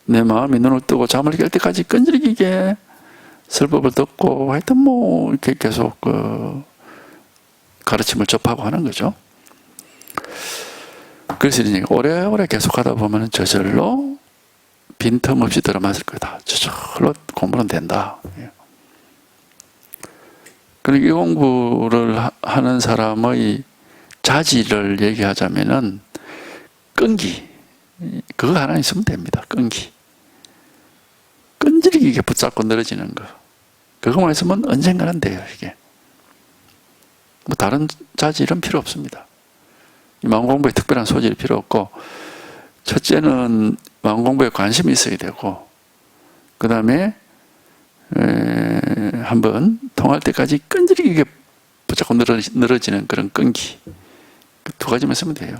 내 마음이 눈을 뜨고 잠을 깰 때까지 끈질기게 설법을 듣고 하여튼 뭐 이렇게 계속 가르침을 접하고 하는 거죠. 그래서 이제 오래오래 계속 하다 보면 저절로 빈틈없이 들어맞을 거다. 저절로 공부는 된다. 그러니까 이 공부를 하는 사람의 자질을 얘기하자면은 끈기. 그거 하나 있으면 됩니다. 끈질기게 붙잡고 늘어지는 거. 그거만 있으면 언젠가는 돼요, 이게. 뭐 다른 자질은 필요 없습니다. 마음 공부에 특별한 소질이 필요 없고, 첫째는 마음 공부에 관심이 있어야 되고, 그 다음에 한번 통할 때까지 끈질기게 붙잡고 늘어지는 그런 끈기. 그 두 가지만 있으면 돼요.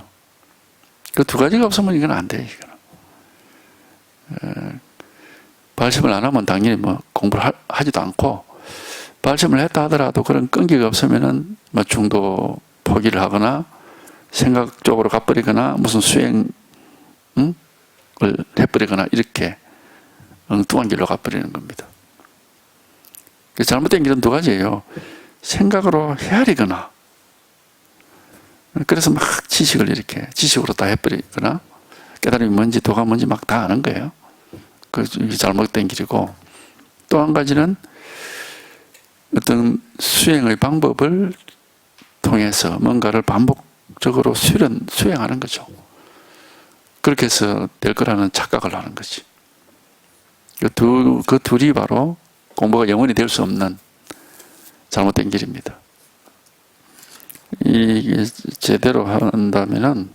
그 두 가지가 없으면 이건 안 돼요, 이거는. 발심을 안 하면 당연히 뭐 공부를 하지도 않고, 발심을 했다 하더라도 그런 끈기가 없으면은 뭐 중도 포기를 하거나 생각적으로 가버리거나 무슨 수행을 해버리거나 이렇게 엉뚱한 길로 가버리는 겁니다. 잘못된 길은 두 가지예요. 생각으로 헤아리거나, 그래서 막 지식으로 다 해버리거나, 깨달음이 뭔지 도가 뭔지 막 다 아는 거예요. 그게 잘못된 길이고, 또 한 가지는 어떤 수행의 방법을 통해서 뭔가를 반복적으로 수행하는 거죠. 그렇게 해서 될 거라는 착각을 하는 거지. 그 둘이 바로 공부가 영원히 될 수 없는 잘못된 길입니다. 이게 제대로 한다면은,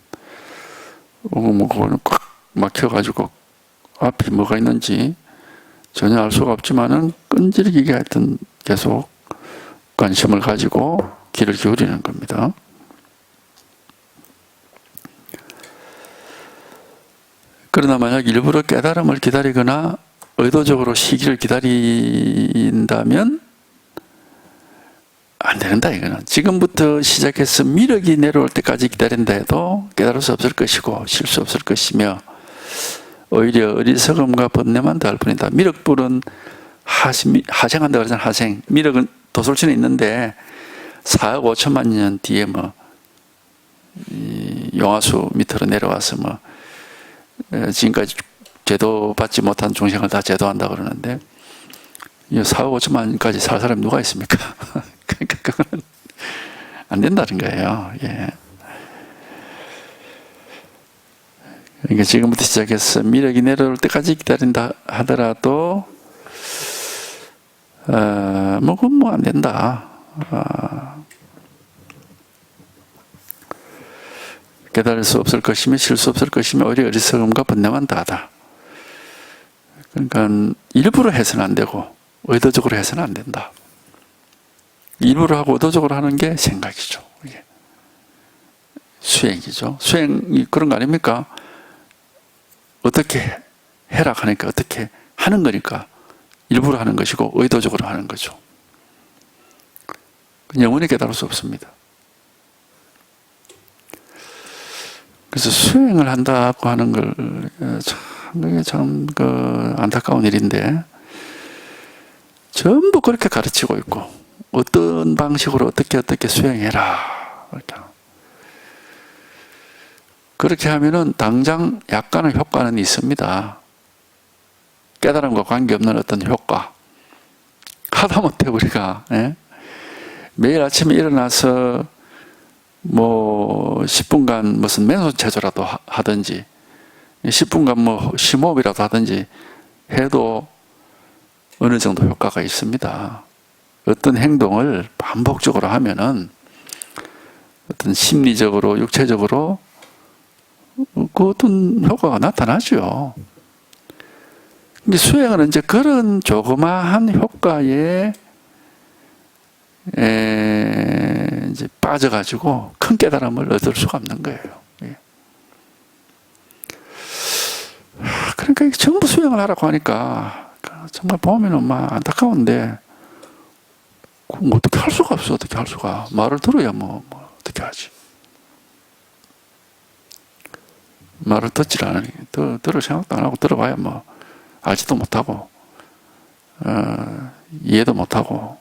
그거는 꽉 막혀가지고 앞이 뭐가 있는지 전혀 알 수가 없지만은 끈질기게 하여튼 계속 관심을 가지고 귀를 기울이는 겁니다. 그러나 만약 일부러 깨달음을 기다리거나 의도적으로 시기를 기다린다면 안 된다, 이거는. 지금부터 시작해서 미력이 내려올 때까지 기다린다 해도 깨달을 수 없을 것이고 쉴 수 없을 것이며, 오히려 어리석음과 번뇌만 더할 뿐이다. 미력불은 하생한다 그러잖아요. 하생. 미력은 도솔치는 있는데 4억 5천만 년 뒤에 뭐 용화수 밑으로 내려와서 뭐 지금까지 제도 받지 못한 중생을 다 제도한다 그러는데, 4억 5천만 년까지 살 사람이 누가 있습니까? 그러니까 그건 안 된다는 거예요. 예. 그러니까 지금부터 시작해서 미력이 내려올 때까지 기다린다 하더라도 뭐 그건 뭐 안 된다. 깨달을 수 없을 것이며 실 수 없을 것이며 오히려 어리석음과 번뇌만 다하다. 그러니까 일부러 해서는 안 되고 의도적으로 해서는 안 된다. 일부러 하고 의도적으로 하는 게 생각이죠. 이게 수행이죠. 수행이 그런 거 아닙니까? 어떻게 해라 하니까 어떻게 하는 거니까 일부러 하는 것이고 의도적으로 하는 거죠. 영원히 깨달을 수 없습니다. 그래서 수행을 한다고 하는 걸 그게 참 안타까운 일인데 전부 그렇게 가르치고 있고 어떤 방식으로 어떻게 수행해라 그렇게 하면은 당장 약간의 효과는 있습니다. 깨달음과 관계없는 어떤 효과. 하다못해 우리가 매일 아침에 일어나서 뭐 10분간 무슨 맨손 체조라도 하든지 10분간 뭐 심호흡이라도 하든지 해도 어느 정도 효과가 있습니다. 어떤 행동을 반복적으로 하면은 어떤 심리적으로 육체적으로 그 어떤 효과가 나타나죠. 근데 수행은 이제 그런 조그마한 효과에 이제 빠져가지고 큰 깨달음을 얻을 수가 없는 거예요. 그러니까 전부 수행을 하라고 하니까 정말 보면은 막 안타까운데 어떻게 할 수가 없어. 어떻게 할 수가. 말을 들어야 뭐 어떻게 하지. 말을 듣질 않으니 들을 생각도 안 하고 들어봐야 뭐 알지도 못하고 이해도 못하고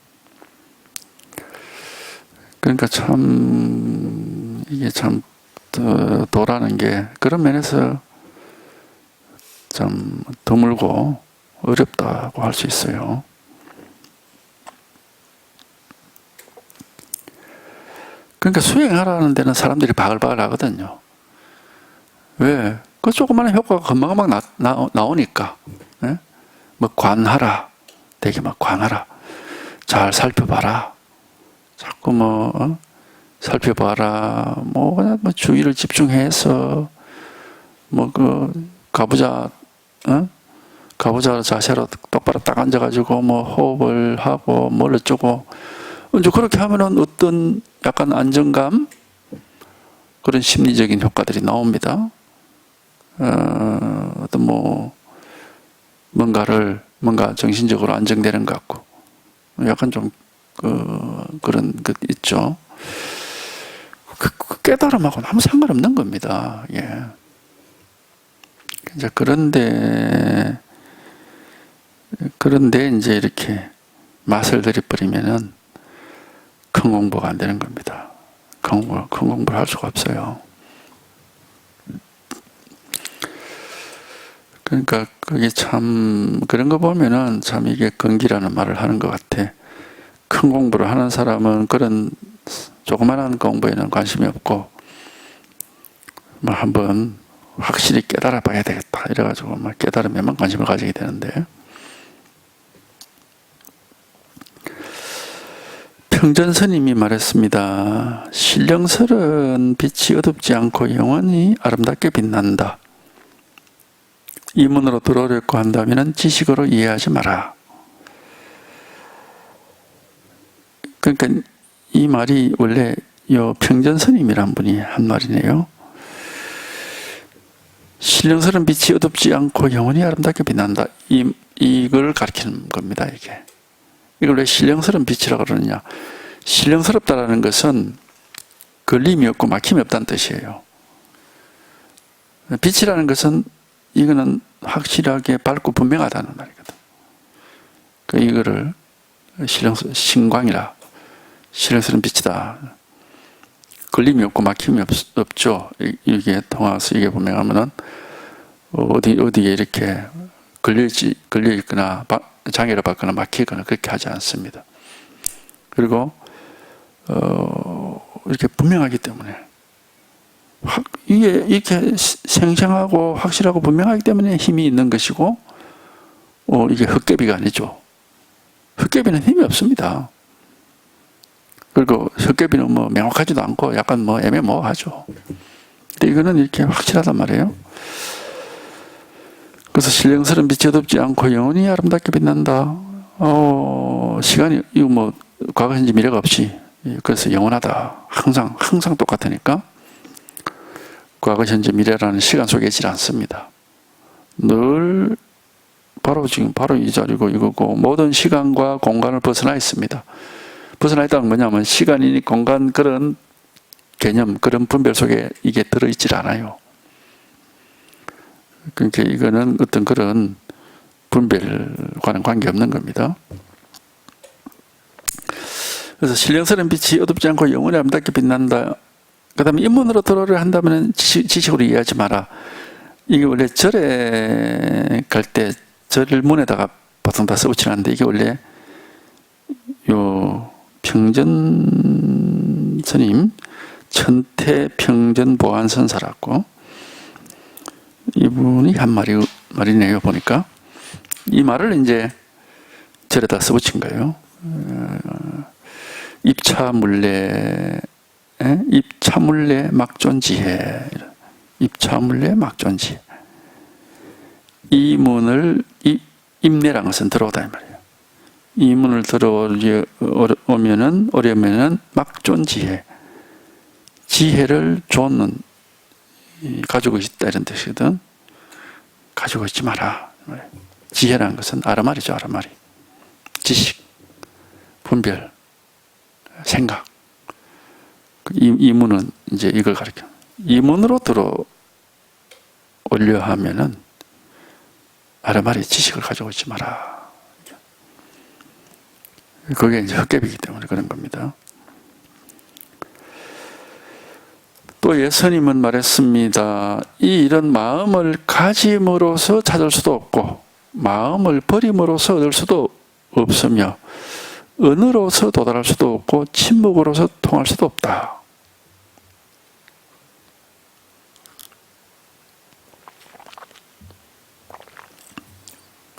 그러니까 참 이게 참 도라는 게 그런 면에서 참 드물고 어렵다고 할 수 있어요. 그러니까 수행하라는 데는 사람들이 바글바글 하거든요. 왜? 그 조그마한 효과가 금방금방 나오니까. 뭐 관하라. 되게 막 관하라. 잘 살펴봐라. 자꾸 뭐 살펴봐라. 뭐 그냥 뭐 주의를 집중해서 뭐 가부좌 자세로 똑바로 딱 앉아가지고 뭐 호흡을 하고 뭘 어쩌고 이제 그렇게 하면은 어떤 약간 안정감 그런 심리적인 효과들이 나옵니다. 어떤 뭔가 정신적으로 안정되는 것 같고 약간 좀 그런 것 있죠. 그 깨달음하고는 아무 상관없는 겁니다. 예. 이제 그런데 이제 이렇게 맛을 들여버리면은 큰 공부가 안 되는 겁니다. 큰 공부를 할 수가 없어요. 그러니까 그게 참 그런 거 보면은 참 이게 건기라는 말을 하는 것 같아. 큰 공부를 하는 사람은 그런 조그만한 공부에는 관심이 없고 뭐 한번 확실히 깨달아 봐야 되겠다 이래가지고 막 깨달으면만 관심을 가지게 되는데 평전스님이 말했습니다. 신령설은 빛이 어둡지 않고 영원히 아름답게 빛난다. 이 문으로 들어오려고 한다면 지식으로 이해하지 마라. 그러니까 이 말이 원래 요 평전스님이란 분이 한 말이네요. 신령설은 빛이 어둡지 않고 영원히 아름답게 빛난다. 이걸 가리키는 겁니다. 이걸 왜 신령설은 빛이라고 그러느냐. 신령스럽다라는 것은 걸림이 없고 막힘이 없다는 뜻이에요. 빛이라는 것은 이거는 확실하게 밝고 분명하다는 말이거든. 이거를 신광이라 신령스러운 빛이다. 걸림이 없고 막힘이 없죠. 이게 통화서 이게 보면은 어디에 이렇게 걸려 있거나 장애를 받거나 막히거나 그렇게 하지 않습니다. 그리고 이렇게 분명하기 때문에 이게 이렇게 생생하고 확실하고 분명하기 때문에 힘이 있는 것이고, 이게 헛개비가 아니죠. 헛개비는 힘이 없습니다. 그리고 헛개비는 뭐 명확하지도 않고 약간 뭐 애매모호하죠. 근데 이거는 이렇게 확실하단 말이에요. 그래서 신령스러운 빛이 어둡지 않고 영원히 아름답게 빛난다. 시간이, 이거 뭐, 과거, 현재, 미래가 없이. 그래서 영원하다. 항상 똑같으니까. 과거, 현재, 미래라는 시간 속에 있지 않습니다. 늘, 지금 바로 이 자리고 이거고, 모든 시간과 공간을 벗어나 있습니다. 벗어나 있다는 건 뭐냐면, 시간이니 공간 그런 개념, 그런 분별 속에 이게 들어있질 않아요. 그러니까 이거는 어떤 그런 분별과는 관계없는 겁니다. 그래서 신령스러운 빛이 어둡지 않고 영원히 아름답게 빛난다. 그 다음에 인문으로 들어오려 한다면 지식으로 이해하지 마라. 이게 원래 절에 갈 때 절문에다가 보통 다 쓰고 지나는데 이게 원래 요 평전 스님 천태평전보안선사라고 이분이 한 말이네요. 보니까 이 말을 이제 절에다 써붙인 거예요. 입차물례 막존지혜, 입차물례 막존지혜. 이 문을 입내란 것은 들어오다 이 말이에요. 이 문을 들어오면은 막존지혜, 지혜를 쫓는, 가지고 있다 이런 뜻이거든. 가지고 있지 마라. 지혜라는 것은 아르마리죠. 아르마리. 지식, 분별, 생각. 이 문은 이제 이걸 가르쳐. 이 문으로 들어오려 하면은 아르마리 지식을 가지고 있지 마라. 그게 이제 헛개비이기 때문에 그런 겁니다. 또 예수님은 말했습니다. 이 이런 마음을 가짐으로써 찾을 수도 없고 마음을 버림으로써 얻을 수도 없으며 은으로서 도달할 수도 없고 침묵으로서 통할 수도 없다.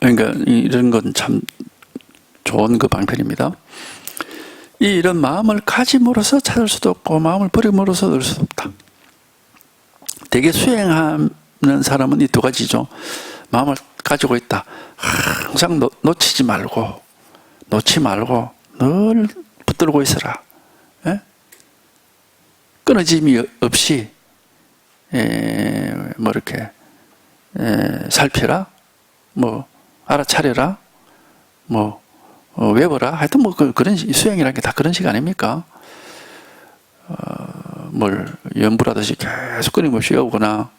그러니까 이런 건 참 좋은 그 방편입니다. 이런 마음을 가짐으로써 찾을 수도 없고 마음을 버림으로써 얻을 수도 없다. 되게 수행하는 사람은 이 두 가지죠. 마음을 가지고 있다. 항상 놓지 말고 늘 붙들고 있어라. 예? 끊어짐이 없이 뭐 이렇게 살펴라, 뭐 알아차려라, 뭐 외워라. 하여튼 뭐 그런 수행이라는 게 다 그런 식 아닙니까? 뭘 연불하듯이 계속 끊임없이 외우거나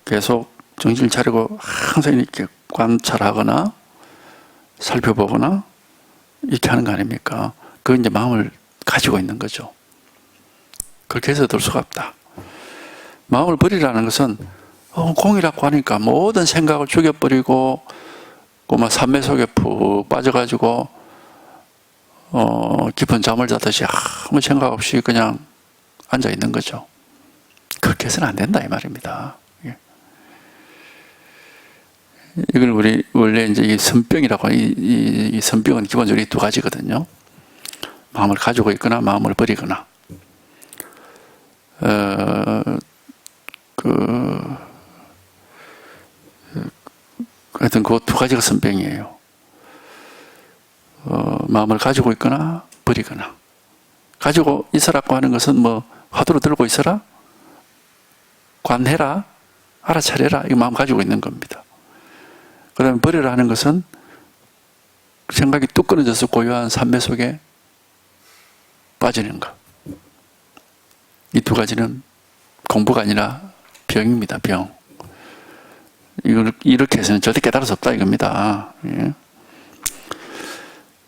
계속 정신을 차리고 항상 이렇게 관찰하거나 살펴보거나 이렇게 하는 거 아닙니까? 그건 이제 마음을 가지고 있는 거죠. 그렇게 해서 얻을 수가 없다. 마음을 버리라는 것은 공이라고 하니까 모든 생각을 죽여버리고 고마 산매 속에 푹 빠져가지고 깊은 잠을 자듯이 아무 생각 없이 그냥 앉아 있는 거죠. 그렇게 해서는 안 된다 이 말입니다. 이걸 우리 원래 이제 이 선병이라고 이 선병은 기본적으로 이 두 가지거든요. 마음을 가지고 있거나 마음을 버리거나. 하여튼 그 두 가지가 선병이에요. 마음을 가지고 있거나 버리거나. 가지고 있으라고 하는 것은 뭐 화두로 들고 있어라, 관해라, 알아차려라. 이 마음 가지고 있는 겁니다. 그 다음에 버리라 하는 것은 생각이 뚝 끊어져서 고요한 산매 속에 빠지는 것. 이 두 가지는 공부가 아니라 병입니다. 병. 이걸 이렇게 해서는 절대 깨달을 수 없다 이겁니다. 예.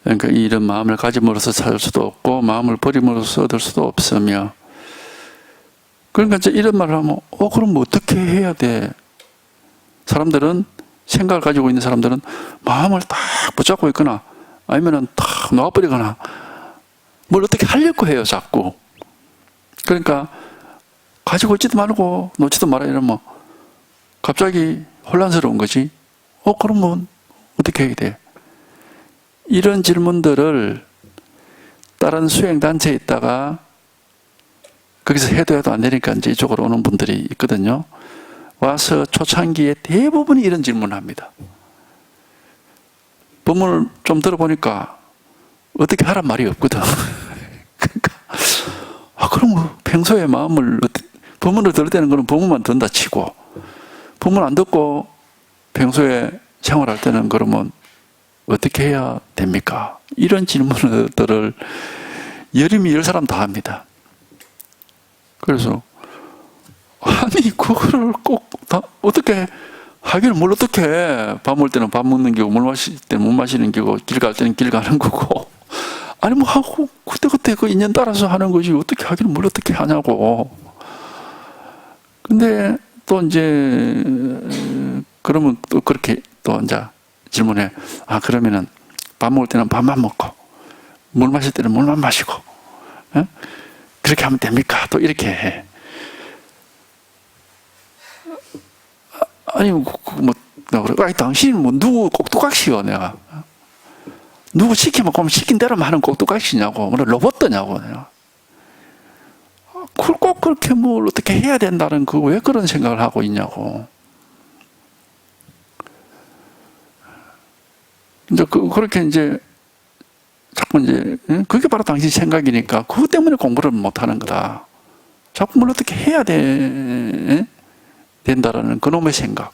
그러니까 이런 마음을 가짐으로써 찾을 수도 없고 마음을 버림으로써 얻을 수도 없으며, 그러니까 이제 이런 말을 하면 그럼 뭐 어떻게 해야 돼? 사람들은, 생각을 가지고 있는 사람들은 마음을 딱 붙잡고 있거나 아니면은 탁 놓아버리거나 뭘 어떻게 하려고 해요 자꾸. 그러니까 가지고 있지도 말고 놓지도 말아 이러면 갑자기 혼란스러운 거지. 그러면 어떻게 해야 돼? 이런 질문들을 다른 수행단체에 있다가 거기서 해도 안 되니까 이제 이쪽으로 오는 분들이 있거든요. 와서 초창기에 대부분이 이런 질문을 합니다. 법문을 좀 들어보니까 어떻게 하란 말이 없거든. 그러니까 그럼 평소에 마음을 법문을 들을 때는 그럼 법문만 듣는다 치고 법문 안 듣고 평소에 생활할 때는 그러면 어떻게 해야 됩니까? 이런 질문들을 열임이 10사람 다 합니다. 그래서 아니 그거를 꼭 다 어떻게 하기를 뭘 어떻게 해. 밥 먹을 때는 밥 먹는 거고 물 마실 때는 물 마시는 거고 길 갈 때는 길 가는 거고 아니 뭐 하고 그때 그 인연 따라서 하는 거지 어떻게 하기를 뭘 어떻게 하냐고. 근데 또 이제 그러면 또 그렇게 또 이제 질문해. 그러면은 밥 먹을 때는 밥만 먹고 물 마실 때는 물만 마시고 그렇게 하면 됩니까? 또 이렇게 해. 아니 당신은 뭐 누구 꼭두각시요 내가. 누구 시키면 그럼 시킨 대로만 하는 꼭두각시냐고. 로봇더냐고 내가. 그걸 꼭 그렇게 뭘 어떻게 해야 된다는 왜 그런 생각을 하고 있냐고. 이제 그렇게 이제 자꾸 이제 그게 바로 당신 생각이니까 그것 때문에 공부를 못 하는 거다. 자꾸 뭘 어떻게 해야 된다라는 그놈의 생각.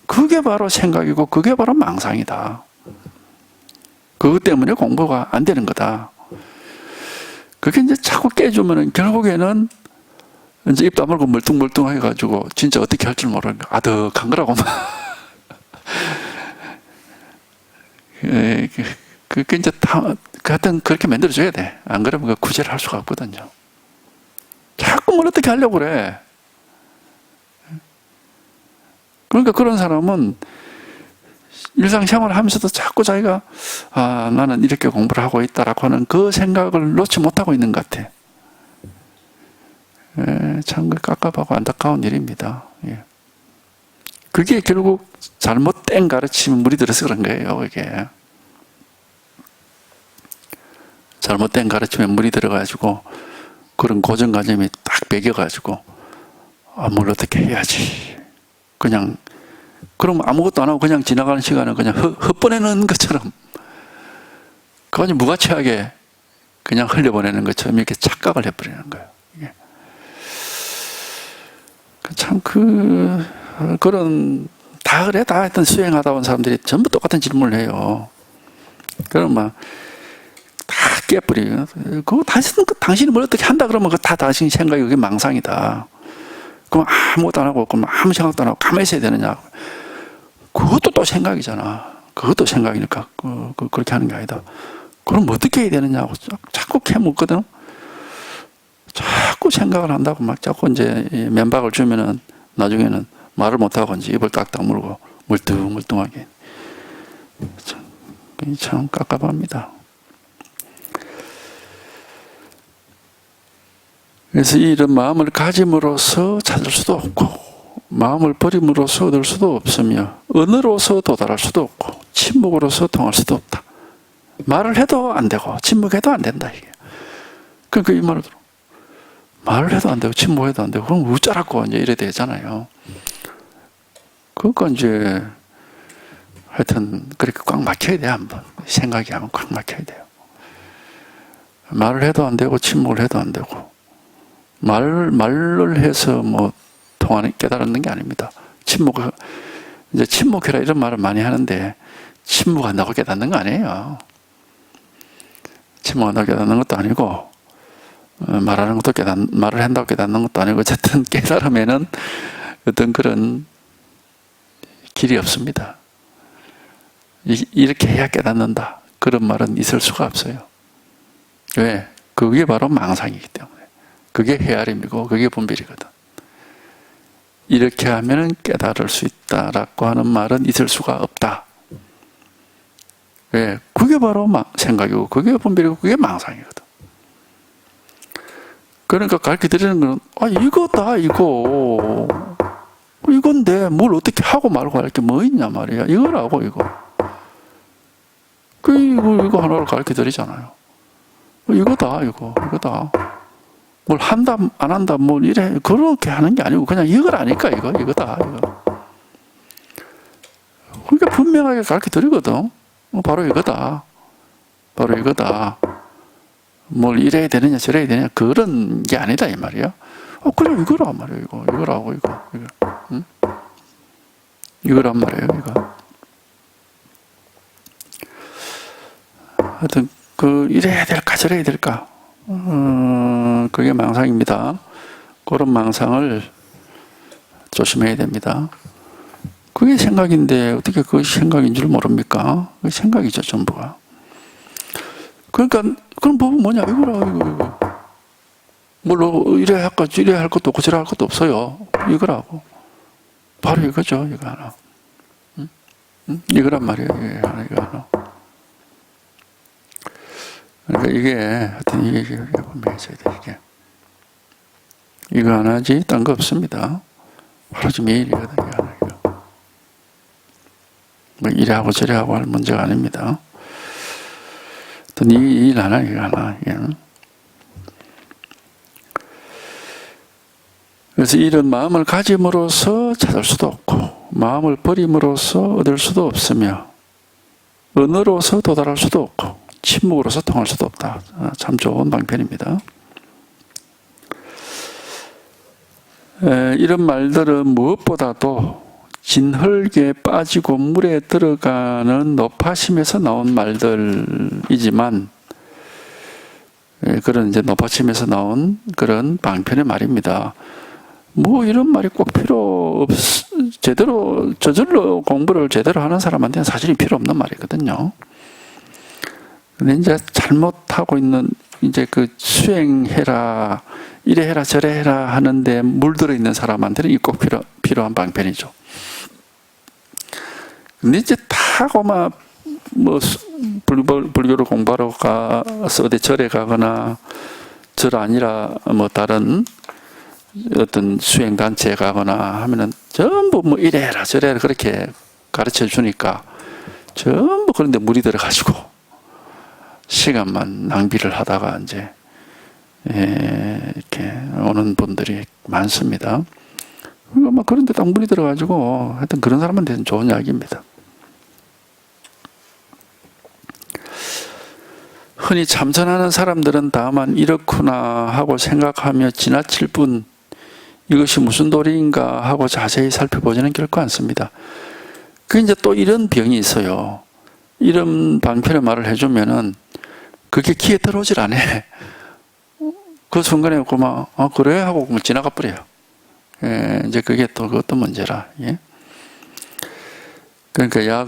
그게 바로 생각이고 그게 바로 망상이다. 그것 때문에 공부가 안 되는 거다. 그게 이제 자꾸 깨주면은 결국에는 이제 입 다물고 멀뚱멀뚱 해가지고 진짜 어떻게 할 줄 모르는 거 아득한 거라고만. 그게 이제 하여튼 그렇게 만들어줘야 돼. 안 그러면 그 구제를 할 수가 없거든요. 자꾸 뭘 어떻게 하려고 그래. 그러니까 그런 사람은 일상생활을 하면서도 자꾸 자기가 나는 이렇게 공부를 하고 있다라고 하는 그 생각을 놓지 못하고 있는 것 같아. 참 깝깝하고 안타까운 일입니다. 예. 그게 결국 잘못된 가르침에 물이 들어서 그런 거예요. 이게 잘못된 가르침에 물이 들어가지고 그런 고정관념이 딱 배겨가지고 뭘 어떻게 해야지. 그냥 그럼 아무것도 안 하고 그냥 지나가는 시간은 그냥 헛보내는 것처럼 그거 무가치하게 그냥 흘려보내는 것처럼 이렇게 착각을 해버리는 거예요. 이게. 참 그런 다 그래 다 하여튼 수행하다 온 사람들이 전부 똑같은 질문을 해요. 그럼 막 다 깨버려요. 그거 당신이 뭘 어떻게 한다 그러면 그 다 당신 생각이 그게 망상이다. 그럼 아무것도 안 하고 그럼 아무 생각도 안 하고 가만히 있어야 되느냐. 그것도 또 생각이잖아. 그것도 생각이니까 그렇게 하는 게 아니다. 그럼 어떻게 해야 되느냐고 자꾸 캐묻거든. 자꾸 생각을 한다고 막 자꾸 이제 면박을 주면은 나중에는 말을 못하고 이제 입을 딱딱 물고 멀뚱멀뚱하게. 참 깝깝합니다. 그래서 이런 마음을 가짐으로써 찾을 수도 없고 마음을 버림으로써 얻을 수도 없으며 언어로서 도달할 수도 없고 침묵으로서 통할 수도 없다. 말을 해도 안 되고 침묵해도 안 된다 이게. 그러니까 이 말을 들어. 말을 해도 안 되고 침묵해도 안 되고 그럼 어쩌라고 이제 이래 되잖아요. 그러니까 이제 하여튼 그렇게 꽉 막혀야 돼 한번. 생각이 하면 꽉 막혀야 돼요. 말을 해도 안 되고 침묵을 해도 안 되고 말을 해서 뭐 통하는 깨달는 게 아닙니다. 이제 침묵해라 이런 말을 많이 하는데 침묵한다고 깨닫는 거 아니에요. 침묵한다고 깨닫는 것도 아니고 말하는 것도 말을 한다고 깨닫는 것도 아니고 어쨌든 깨달음에는 어떤 그런 길이 없습니다. 이렇게 해야 깨닫는다. 그런 말은 있을 수가 없어요. 왜? 그게 바로 망상이기 때문에. 그게 헤아림이고 그게 분별이거든. 이렇게 하면 깨달을 수 있다라고 하는 말은 있을 수가 없다. 왜? 그게 바로 생각이고 그게 분별이고 그게 망상이거든. 그러니까 가르쳐 드리는 건, 이거다, 이거. 이건데, 뭘 어떻게 하고 말고 할 게 뭐 있냐 말이야. 이거라고, 이거. 이거 하나를 가르쳐 드리잖아요. 이거다, 이거다. 뭘 한다, 안 한다, 뭘 이래. 그렇게 하는 게 아니고, 그냥 이거라니까, 이거다, 이거. 그러니까 분명하게 가르쳐 드리거든. 바로 이거다. 바로 이거다. 뭘 이래야 되느냐, 저래야 되느냐, 그런 게 아니다, 이 말이야. 그냥 이거란 말이야, 이거라고, 이거. 응? 이거란 말이에요, 이거. 하여튼, 이래야 될까, 저래야 될까. 그게 망상입니다. 그런 망상을 조심해야 됩니다. 그게 생각인데, 어떻게 그 생각인 줄 모릅니까? 그 생각이죠, 전부가. 그러니까, 그럼 법은 뭐냐, 이거. 물론, 이래야 할 것도 없고, 저래야 할 것도 없어요. 이거라고. 바로 이거죠, 이거 하나. 응? 이거란 말이에요, 이거 하나. 그러니까 이게, 하여튼 이게 분명히 있어야 돼, 이게. 이거 하나지, 딴 거 없습니다. 하루 좀 매일이거든요, 이거 하나, 이거. 뭐, 이래하고 저래하고 할 문제가 아닙니다. 또, 이 일 하나, 이거 하나, 이게. 그래서 이런 마음을 가짐으로써 찾을 수도 없고, 마음을 버림으로써 얻을 수도 없으며, 언어로서 도달할 수도 없고, 침묵으로서 통할 수도 없다. 참 좋은 방편입니다. 이런 말들은 무엇보다도 진흙에 빠지고 물에 들어가는 높아심에서 나온 말들이지만, 그런 이제 높아심에서 나온 그런 방편의 말입니다. 뭐 이런 말이 꼭 저절로 공부를 제대로 하는 사람한테는 사실이 필요 없는 말이거든요. 근데 이제 잘못하고 있는, 이제 그 수행해라, 이래 해라, 저래 해라 하는데 물들어 있는 사람한테는 이 꼭 필요한 방편이죠. 근데 이제 타고만, 불교를 공부하러 가서 어디 절에 가거나, 절 아니라 뭐 다른 어떤 수행단체에 가거나 하면은 전부 뭐 이래라 저래라 그렇게 가르쳐 주니까 전부 그런데 물이 들어가지고 시간만 낭비를 하다가 이제 이렇게 오는 분들이 많습니다. 그러니까 막 그런데 딱 물이 들어가지고 하여튼 그런 사람한테는 좋은 이야기입니다. 흔히 참선하는 사람들은 다만 이렇구나 하고 생각하며 지나칠 뿐 이것이 무슨 도리인가 하고 자세히 살펴보지는 결코 않습니다. 그 이제 또 이런 병이 있어요. 이런 방편의 말을 해주면은 그게 귀에 들어오질 않아. 그 순간에 그만 그래 하고 지나가 버려요. 이제 그게 또 그것도 문제라. 예? 그러니까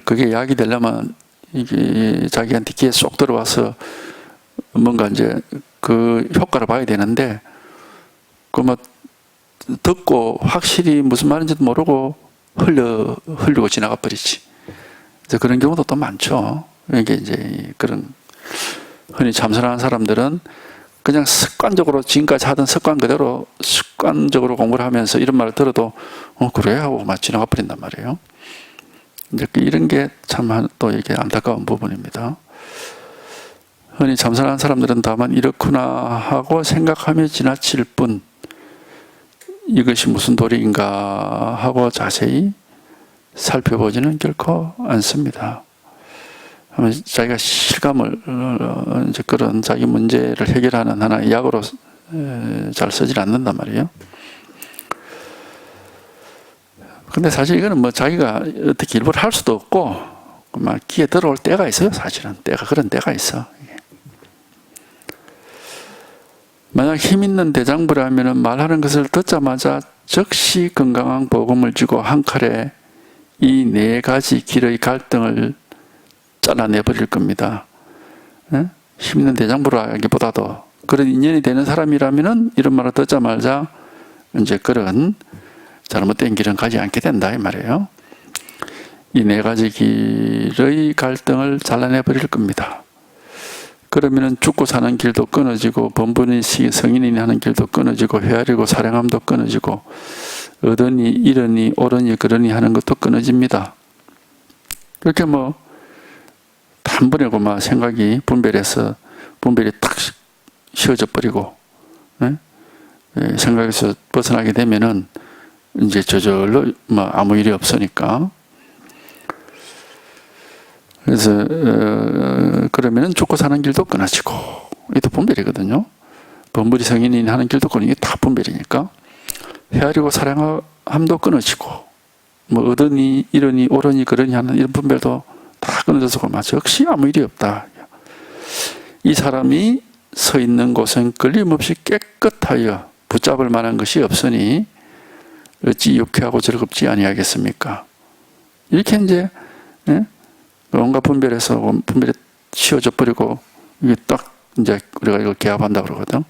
그게 약이 되려면 이게 자기한테 귀에 쏙 들어와서 뭔가 이제 그 효과를 봐야 되는데 그뭐 듣고 확실히 무슨 말인지도 모르고 흘리고 지나가 버리지. 이제 그런 경우도 또 많죠. 이게 이제 그런 흔히 참선하는 사람들은 그냥 습관적으로 지금까지 하던 습관 그대로 습관적으로 공부를 하면서 이런 말을 들어도 그래 하고 막 지나가 버린단 말이에요. 이제 이런 게 참 또 이게 안타까운 부분입니다. 흔히 참선하는 사람들은 다만 이렇구나 하고 생각하며 지나칠 뿐 이것이 무슨 도리인가 하고 자세히 살펴보지는 결코 않습니다. 자기가 실감을 이제 그런 자기 문제를 해결하는 하나의 약으로 잘 쓰질 않는단 말이에요. 근데 사실 이거는 뭐 자기가 어떻게 일부러 할 수도 없고 막 귀에 들어올 때가 있어요. 사실은 그런 때가 있어. 만약 힘 있는 대장부라면 말하는 것을 듣자마자 즉시 건강한 복음을 쥐고 한 칼에 이 네 가지 길의 갈등을 잘라내버릴 겁니다. 힘 있는 대장부라기보다도 그런 인연이 되는 사람이라면 이런 말을 듣자마자 이제 그런 잘못된 길은 가지 않게 된다 이 말이에요. 이 네 가지 길의 갈등을 잘라내버릴 겁니다. 그러면은 죽고 사는 길도 끊어지고 번분이 성인이 하는 길도 끊어지고 헤아리고 사랑함도 끊어지고 얻으니 이러니 옳으니 그러니 하는 것도 끊어집니다. 그렇게 뭐 한 번에 막 생각이 분별이 탁 쉬어져 버리고 생각에서 벗어나게 되면은 이제 저절로 뭐 아무 일이 없으니까. 그래서 그러면은 죽고 사는 길도 끊어지고 이것도 분별이거든요. 번불이 성인이 하는 길도 끊어지고 이게 다 분별이니까. 헤아리고 사랑함도 끊어지고 뭐 얻으니 이러니 옳으니 그러니 하는 이런 분별도 다 끊어져서 역시 아무 일이 없다. 이 사람이 서 있는 곳은 걸림없이 깨끗하여 붙잡을 만한 것이 없으니 어찌 유쾌하고 즐겁지 아니하겠습니까? 이렇게 이제 온갖 분별에서 분별이 쉬어져 버리고 이게 딱 이제 우리가 이걸 개합한다 그러거든.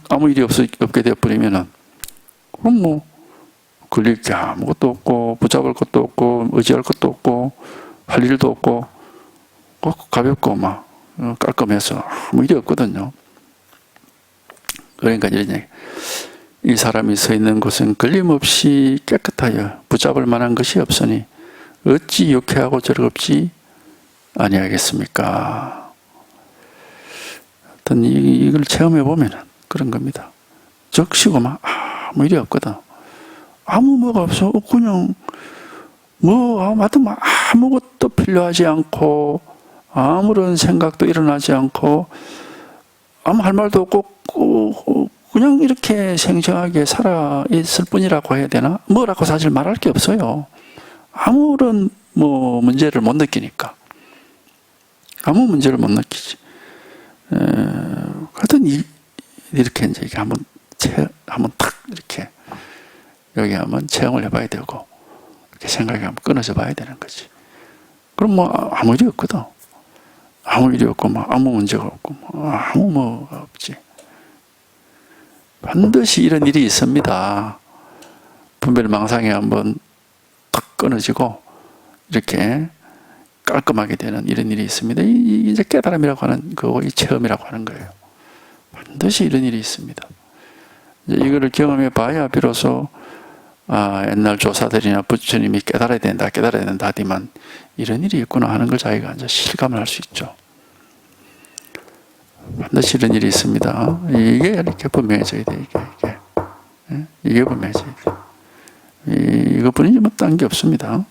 아무 일이 없게 되어 버리면은 그럼 뭐 걸릴 게 아무것도 없고 붙잡을 것도 없고 의지할 것도 없고 할 일도 없고 가볍고 막 깔끔해서 아무 일이 없거든요. 그러니까 이런 얘기. 이 사람이 서 있는 곳은 걸림없이 깨끗하여 붙잡을 만한 것이 없으니 어찌 유쾌하고 즐겁지 아니하겠습니까? 하여튼 이걸 체험해 보면 그런 겁니다. 적시고 막 아무 일이 없거든. 아무 뭐가 없어. 그냥 하여튼 아무것도 필요하지 않고 아무런 생각도 일어나지 않고 아무 할 말도 없고 그냥 이렇게 생생하게 살아 있을 뿐이라고 해야 되나? 뭐라고 사실 말할 게 없어요. 아무런 문제를 못 느끼니까. 아무 문제를 못 느끼지. 하여튼 이렇게 이제 이게 한번 탁 이렇게 여기 한번 체험을 해봐야 되고 이렇게 생각이 한번 끊어져 봐야 되는 거지. 그럼 아무 일이 없거든. 아무 일이 없고 아무 문제가 없고 아무 뭐가 없지. 반드시 이런 일이 있습니다. 분별망상이 한번 탁 끊어지고 이렇게 깔끔하게 되는 이런 일이 있습니다. 이제 깨달음이라고 하는 그거 이 체험이라고 하는 거예요. 반드시 이런 일이 있습니다. 이제 이거를 경험해 봐야 비로소 옛날 조사들이나 부처님이 깨달아야 된다 하지만 이런 일이 있구나 하는 걸 자기가 이제 실감을 할 수 있죠. 반드시 이런 일이 있습니다. 이게 이렇게 분명해져야 돼. 이게 분명해져야 돼. 이것뿐이지 딴 게 없습니다.